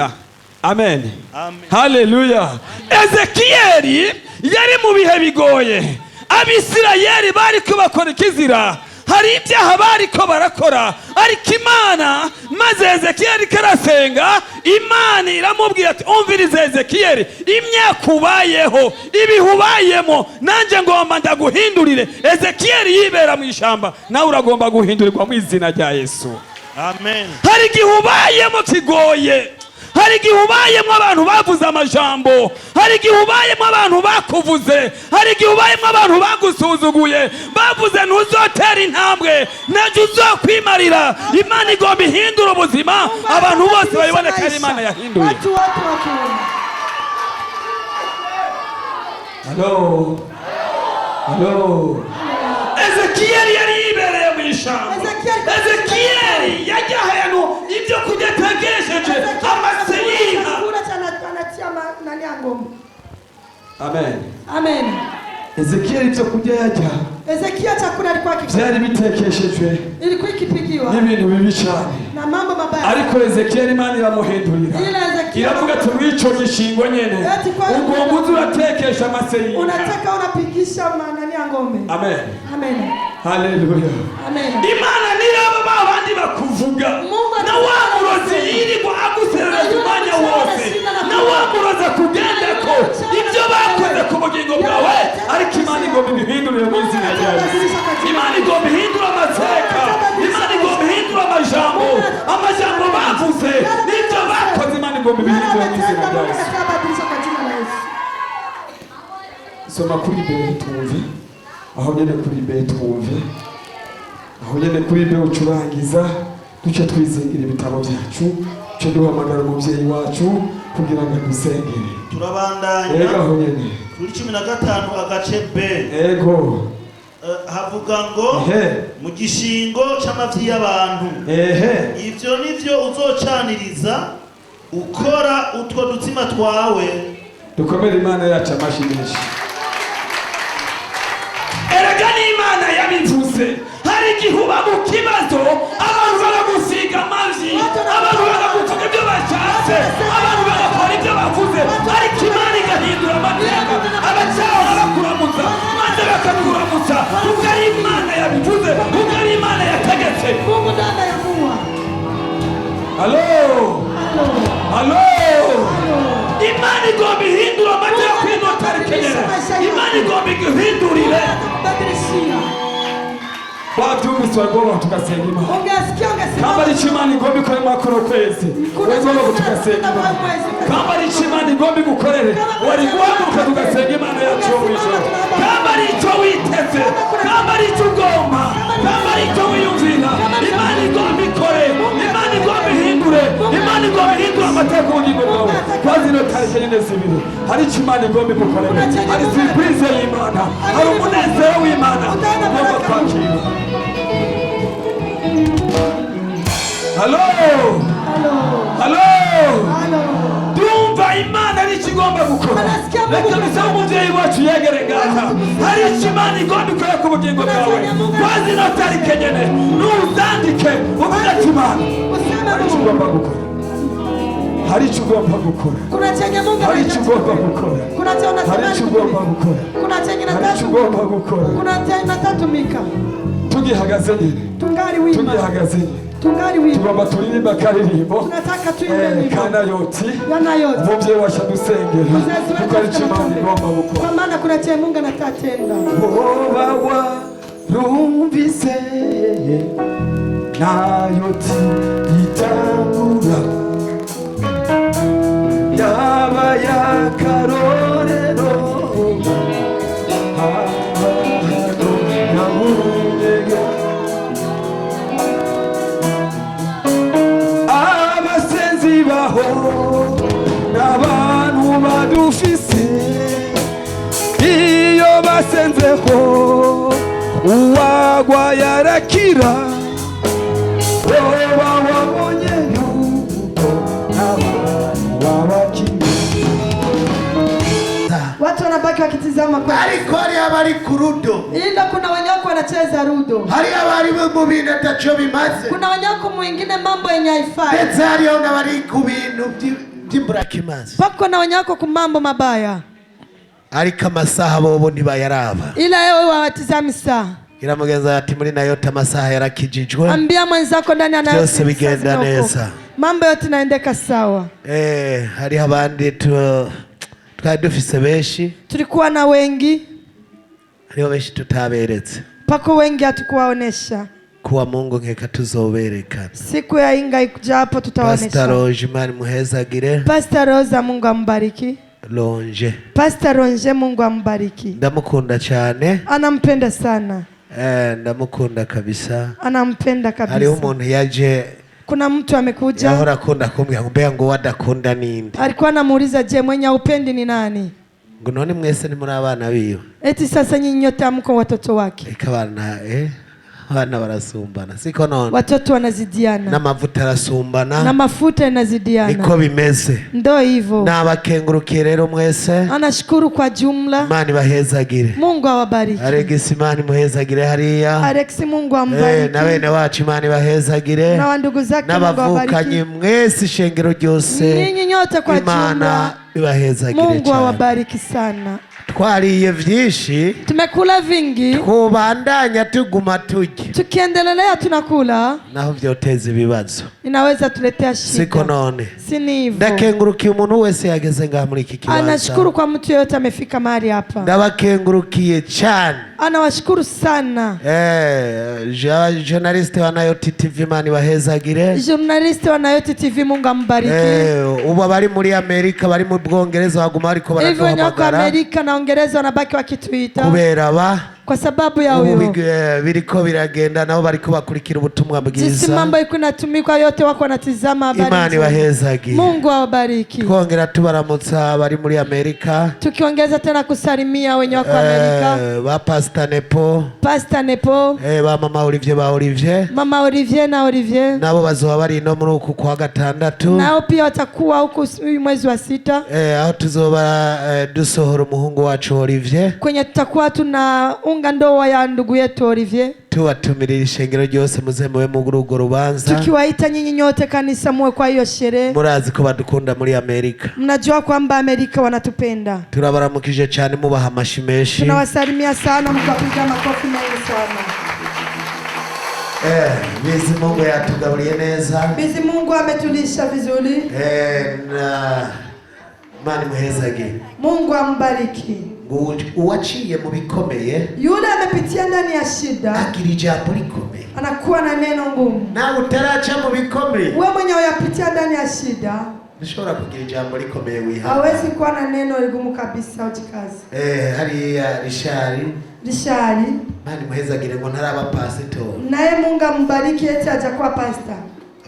amen. Amen. Haleluya. Ezekiyeli yari mu bihe bigoye, Abisirayeli bariko bakora ikizira, hari ibyaha bariko barakora, ariko Imana maze Ezekiyeli karasenga, Imana iramubwira ati umvirize Ezekiyeli, imyaka ubayeho ibihubayemo nanje ngomba ndaguhindurire. Ezekiyeli yibera mu ishamba, nawe uragomba guhindurirwa mu izina rya Yesu. amen Hari igihe ubayemo kigoye, hari igihe ubayemo abantu bavuze amajambo, hari igihe ubayemo abantu bakuvuze, hari igihe ubayemo abantu bagusuzuguye, bavuze ntuzotera intambwe najye uzokwimarira. Imana igomba ihindura ubuzima, abantu bose bayibone ko ari Imana yahinduye. Watu wote wakiona. Halo, halo. Ezekiyeli yari yibereye mu ishamba. Ezekiyeli yajya ahantu ibyo kurya atagesheje, amase y'inka. Chakula cha anatia nani ya ng'ombe. Amen. Amen. Ezekiel ibyo kurya yarya Ezekia chakula alikuwa akikula byari bitekeshejwe ilikuwa ikipikiwa n'ibintu bibi cyane, na mambo mabaya. ariko Ezekiel Imana iramuhindurira Ila Ezekia iravuga ati w'ico gishingo nyene ugomba uzi uratekesha amase y'inka. unataka unapikisha manani ya ng'ombe. Amen. Amen. Haleluya. Amen. Imana niyo babandi bakuvuga na wa murozi yirirwa aguserereza umwanya wose na wa murozi akugendeko ibyo bakoze ku bugingo bwawe, ariko Imana igomba ibihindurire mu izina rya Yesu. Imana igomba ihindura amateka, Imana igomba ihindura amajambo bavuze n'ibyo bakoze, Imana igomba ibihindurire mu izina rya Yesu. Soma kuri mbere twumve, aho nyene kuri mbere twumve, aho nyene kuri mbere ucurangiza, duce twizingira ibitabo byacu, duce duhamagara umuvyeyi wacu kugira ngo dusengere. Turabandanya. Ego aho nyene Kuri 15 agace B. Ego. Havuga ngo mu gishingo c'amavyi y'abantu. Ivyo nivyo uzocaniriza ukora utwo dutsima twawe. Dukomere Imana yacu amashi menshi. Erega n'Imana yabivuze, hari igihe uba mu kibazo abantu baragusiga amavyi, abantu baraguvuga ibyo bashatse, abantu bagakora ibyo bavuze, ariko Imana igahindura amateka, abacaho bakuramutsa maze bakakuramutsa, kuko ari Imana yabivuze, kuko ari Imana yategetse. Mungu ndiye anayeamua. Halo. Halo. Imana igomba ihindura amateka kwino tarikenyere. Imana igomba igihindurire. Wabyumvise wagomba tugasenga Imana. Ungesikia Kamba ari Imana igomba ikore makoro kwezi. Wagomba tugasenga Imana. Kamba ari Imana igomba igukorere. Wari guhaguruka tugasenga Imana yacu wijoro. Kamba ari icyo witeze. Kamba ari icyo ugomba. Kamba ari icyo wiyumvira. Imana igomba ikore. Imana igomba ihindure. Imana igomba ihindura amateka ubugingo bwawe. Kwazi no tarike nyine zibiri. Hari icyo Imana igomba igukorere. Hari surprise y'Imana. Hari umunezero w'Imana. Ugomba kwakira. Halo. Halo. Dumva Imana ari kigomba gukora. Reka bisaba umuvyeyi wacu yegere ngaha. Hari Imana igomba ikora ku bugingo bwawe. Kwazi no tarike nyene. Nuzandike uvuga ati Imana. Hari kigomba gukora. Hari kigomba gukora. Kuna chenye Mungu hari kigomba gukora. Kuna chenye hari kigomba gukora. Kuna chenye hari kigomba gukora. Kuna chenye natatumika. Tugihagaze nyine. Tungali wima. Tugihagaze nyine. Tungali wima. Tugomba turirimba karirimbo. Tunataka tuimbe Kanayoti. Yanayoti. Umuvyeyi wacu adusengera. Kuko ari cyo Imana igomba gukora. Kwa maana kuna chenye Mungu anatatenda. Woba rumvise Nayoti itangura yaba yakarorero abasenzi baho n'abantu badufise iyo basenzeho uwagwa yarakira woba wabonye yuko n'abantu babakira. Watu wanabaki wakitizama kwa. Ariko hari abari ku rudo. Ila kuna wanyako wanacheza rudo. Hari abari mu bintu ataco bimaze. Kuna wanyako mwingine mambo yenye haifai. Ndetse hariho n'abari ku bintu by'imburakimazi. Pako na wanyako ku mambo mabaya. Ariko amasaha bobo ntibayaraba. Ila wewe watizami saa. Ila mugenza ati muri Nayoti amasaha yarakijijwe. Ambia mwenzako ndani ana byose bigenda neza. Mambo yote naendeka sawa. Hari abandi twari dufise benshi. Tulikuwa na wengi. Hariho benshi tutaberetse. Pako wengi hatukuwaonesha. Kuwa Mungu nkeka tuzobereka. Siku ya inga ikujapo tutawaonesha. Pastor Ronje Imana muhezagire. Pastor Rosa Mungu ambariki. Ronje. Pastor Ronje Mungu ambariki. Ndamukunda cyane. Anampenda sana. Ndamukunda kabisa. Anampenda kabisa. Hariho umuntu yaje. Kuna mtu amekuja. Yahora akunda kumbwira ngo mbega ngo wadakunda ninde. Alikuwa anamuuliza je, mwenye upendi ni nani? Ngo none mwese ni muri abana biyo. Eti sasa nyinyi nyote mko watoto wake. Ikabana abana barasumbana siko none watoto wanazidiana n'amavuta arasumbana na mafuta yanazidiana. niko bimeze. Ndo hivyo. Nabakengurukiye rero mwese. Anashukuru kwa jumla. Imana ibahezagire. Mungu awabariki. Alex Imana imuhezagire hariya. Alex Mungu ambariki. Na bene wacu Imana ibahezagire. Na wandugu zake Mungu awabariki. N'abavukanye mwese ishengero ryose. Ninyi nyote kwa jumla. Imana ibahezagire cyane. Mungu awabariki sana. Twariye vyinshi, tumekula vingi, kubandanya tuguma turya, tukiendelea tunakula naho vyoteza ibibazo, inaweza tuletea shida. Siko none. Sini hivyo. Ndakengurukiye umuntu wese yageze ngaha muri iki kibanza. Anashukuru kwa mtu yote amefika mahali hapa. Ndabakengurukiye cyane. Anawashukuru sana. Journaliste wa Nayoti TV Imana ibahezagire. Journaliste wa Nayoti TV Mungu ambariki. Ubu bari muri Amerika, bari mu Bwongereza baguma ariko baraduhamagara. Hivyo nyoko Amerika na Uingereza wanabaki wakituita. Kubera ba kwa sababu ya huyo biriko biragenda nabo bariko bakurikira ubutumwa bwiza. Jinsi mambo iko natumikwa yote wako natizama habari. Imana ibahezagire. Mungu awabariki. Twongera tubaramutsa bari muri Amerika. Tukiongeza tena kusalimia wenye wako Amerika. Ba Pastor Nepo. Pastor Nepo. Ba Mama Olivier ba Olivier. Mama Olivier na Olivier. Nabo bazoba bari no muri uku kwa gatandatu. Nao pia watakuwa huko mwezi wa 6. Aho tuzoba dusohora umuhungu wacu Olivier. Kwenye tutakuwa tuna unga ndoa ya ndugu yetu Olivier. Tubatumirira ishengero ryose muze muwe mu rugo rubanza. Tukiwaita nyinyi nyote kanisa muwe kwa hiyo sherehe. Murazi ko badukunda muri Amerika. Mnajua kwamba Amerika wanatupenda. Turabaramukije cyane mubaha amashimeshi. Tunawasalimia sana mkapiga makofi mengi sana. Bizi Mungu yatugaburiye neza. Bizi Mungu ametulisha vizuri. Na Imana imuhezagire. Mungu ambariki. Uwaciye mu bikomeye, yule amepitia ndani ya shida, agira ijambo rikomeye, anakuwa na neno ngumu. Na utaraca mu bikomeye, wewe mwenye uyapitia ndani ya shida, ushobora kugira ijambo rikomeye wiha. Hawezi kuwa na neno ligumu kabisa ujikaze. Hariya Rishari Imana imuhezagire ngo ntaraba pastor. Naye Mungu ambariki eti ajakuwa pastor.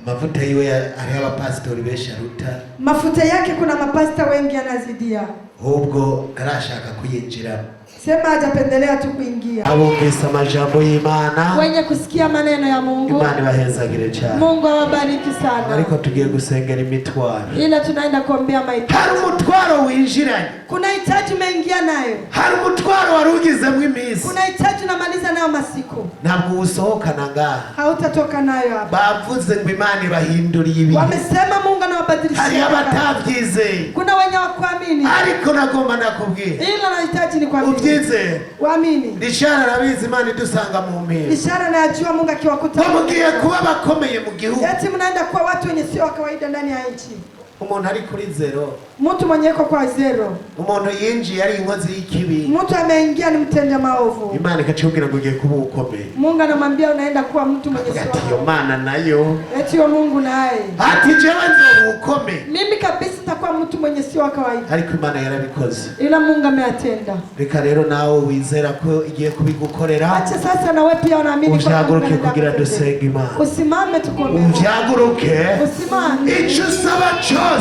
Mafuta yiwe ari abapastori benshi aruta. Mafuta yake kuna mapasta wengi anazidia. Ubwo arashaka kuyinjira. Sema hajapendelea tu kuingia. Abumvise amajambo y'Imana. Wenye kusikia maneno ya Mungu. Imana ibahezagire cyane. Mungu awabariki sana. Ariko tugiye gusengera imitwaro. Ila tunaenda kuombea mahitaji. Hari umutwaro winjiranye. Kuna hitaji umeingia nayo. Hari umutwaro warugizemo iminsi. Kuna hitaji unamaliza nayo masiku. Ntabwo usohokana ngaha. Hautatoka nayo hapa. Bavuze ngo Imana ibahinduriye ibintu. Wamesema Mungu anawabadilisha. Hari abatavyize. Kuna wenye wakuamini. Ariko nagomba nakubwira. Ila nahitaji ni kuamini. Uvyize. Waamini. Rishara arabizi Imana idusanga mu mpera. Rishara anajua Mungu akiwakuta. Mugiye kuba bakomeye mu gihugu. Eti mnaenda kuwa watu wenye sio kawaida ndani ya nchi. Umuntu ari kuri zero. Mtu mwenye yuko kwa zero. Umuntu yinjiye ari inkozi y'ikibi. Mtu ameingia ni mtenda maovu. Imana ikacubwira ngo ugiye kuba ukomeye. Mungu anamwambia unaenda kuwa mtu mwenye sio. Ati yo Mana nayo. Eti yo Mungu naye. Ati jewe nzo ukomeye. Mimi kabisa nitakuwa mtu mwenye sio kawaida. Ariko Imana yarabikoze. Ila Mungu ameatenda. Reka rero nawe wizera ko igiye kubigukorera. Acha sasa na wewe pia unaamini kwa Mungu kugira dusenge Imana. Usimame tukombe. Uvyaguruke. Usimame. Ico usaba cyose.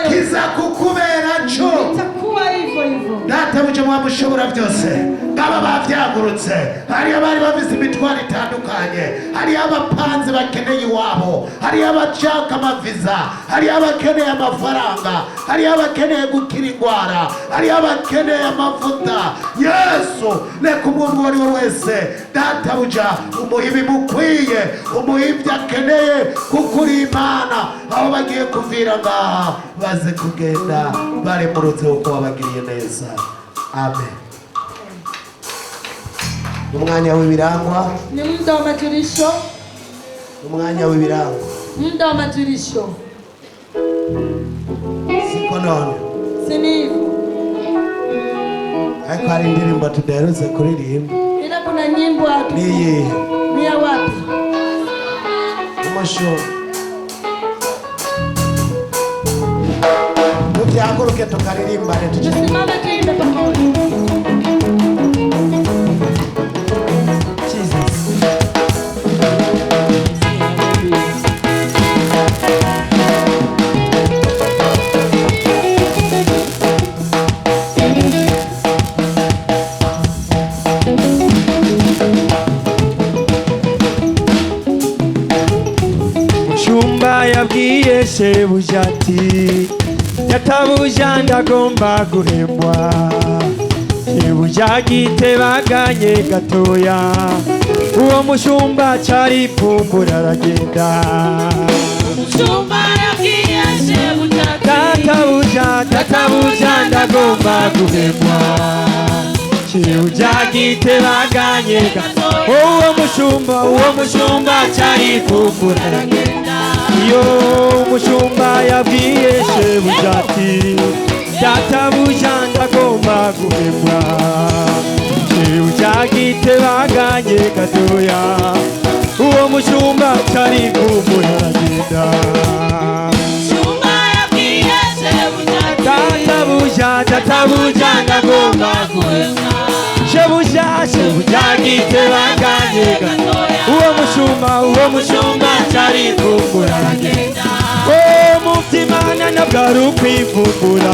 Kiza kukubera cyo. Itakuwa hivyo hivyo. Data muje mwamushobora byose. Baba bavyagurutse. Hari abari bafise imitwaro itandukanye. Hari abapanze bakeneye iwabo. Hari abashaka amaviza. Hari abakeneye amafaranga. Hari abakeneye gukira ingwara. Hari abakeneye amavuta. Yesu reka umuntu wari wese data buja umuhibi mukwiye. Umuhibye akeneye kukuri Imana. Aho bagiye kuvira ngaha baze kugenda bari mu rugo uko wabagiriye neza. Amen. Umwanya w'ibirangwa. Ni muda wa majulisho. Umwanya w'ibirangwa. Muda wa majulisho. Siko none. Sini hivyo. Ariko hari indirimbo tudaherutse kuririmba. Ila kuna nyimbo hatu. Ni ya wapi? Umusho. Tuvyaguruke tukaririmbane. Tusimame tuimbe pamoja. databuja ndagomba guhemwa shebuja gitebaganye gatoya uwo mushumba cari pfumbura aragenda databuja ndagomba guhemwa shebuja gitebaganye gatoya uwo mushumba cari pfumbura aragenda iyo umushumba yabwiye shebuja ati databuja ndagomba guhemwa shebuja gitebaganye gatoya uwo mushumba cari pfumbura aragenda databuja ndagomba guhemwa shebuja gitebaganye gatoya uwo mushumba cari pfumbura aragenda muvy'Imana ntabwo ari ukwivumbura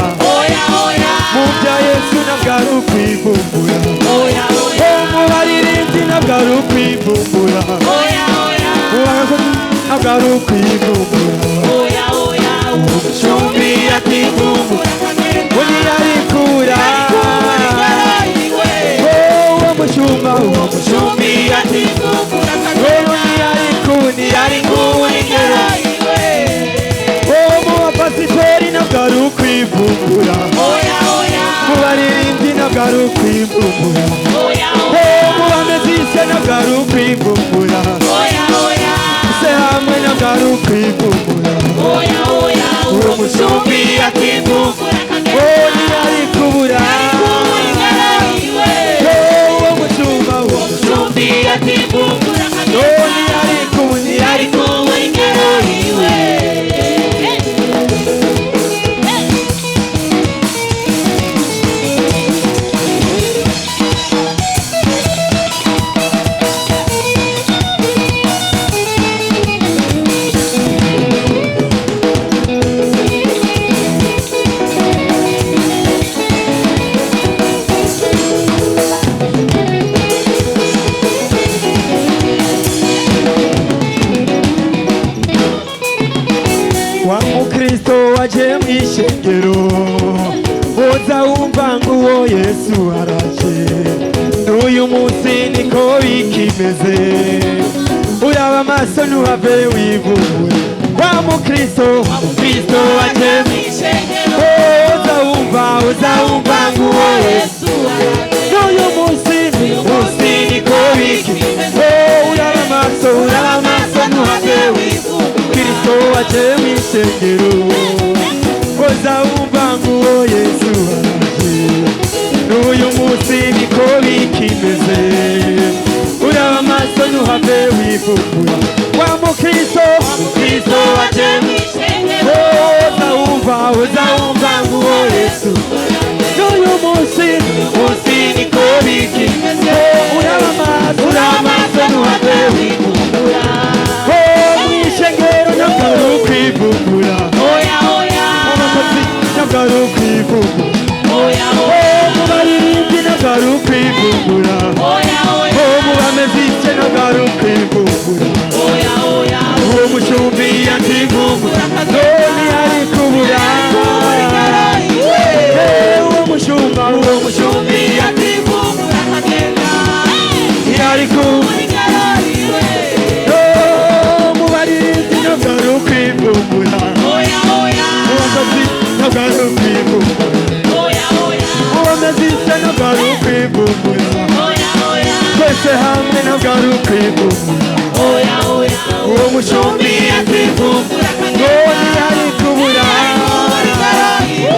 muvya Yesu ntabwo ari ukwivumbura mu baririmbyi ntabwo ari ukwivumbura ntabwo ari ukwivumbura umushumbi ativumbura ntiyarikura uwo mushumbi ativumbura ntiyarikura pasiteri ntabwo ari ukwivumbura mu baririmbyi ntabwo ari ukwivumbura mu bamezise ntabwo ari ukwivumbura se hamwe ntabwo ari ukwivumbura uwo mushumbi ativumbura ntiyari kubura uwo mushumbi ativumbura ntiyari kubura wa mukristo waje mw'ishengero uza wumva ngo uwo Yesu araje n'uyu munsi niko bikimeze uraba amaso ntuhave wivumbura wa mukristo waje mw'ishengero uza wumva ngo uwo Yesu araje n'uyu munsi niko bikimeze uraba amaso ntuhave wivumbura Kristo waje mw'ishengero uza wumva ngo uwo Yesu araje n'uyu munsi niko bikimeze uraba amaso ntuhave wivumbura wa mukristo waje mw'ishengero uza wumva ngo uwo Yesu n'uyu munsi niko bikimeze uraba amaso ntuhave wivumbura mw'ishengero ntabwo ari ukwivumbura umukozi ntabwo ari ukwivumbura mu baririmbyi ntabwo ari ukwivumbura mu bamezike ntabwo ari ukwivumbura uwo mushumbi ativumbura ntiyari kubura uwo mushumbi ativumbura ntiyari kubura ukwivumbura umukozi ntabwo ari ukwivumbura uwamezise ntabwo ari ukwivumbura twese hamwe ntabwo ari ukwivumbura uwo mushumbi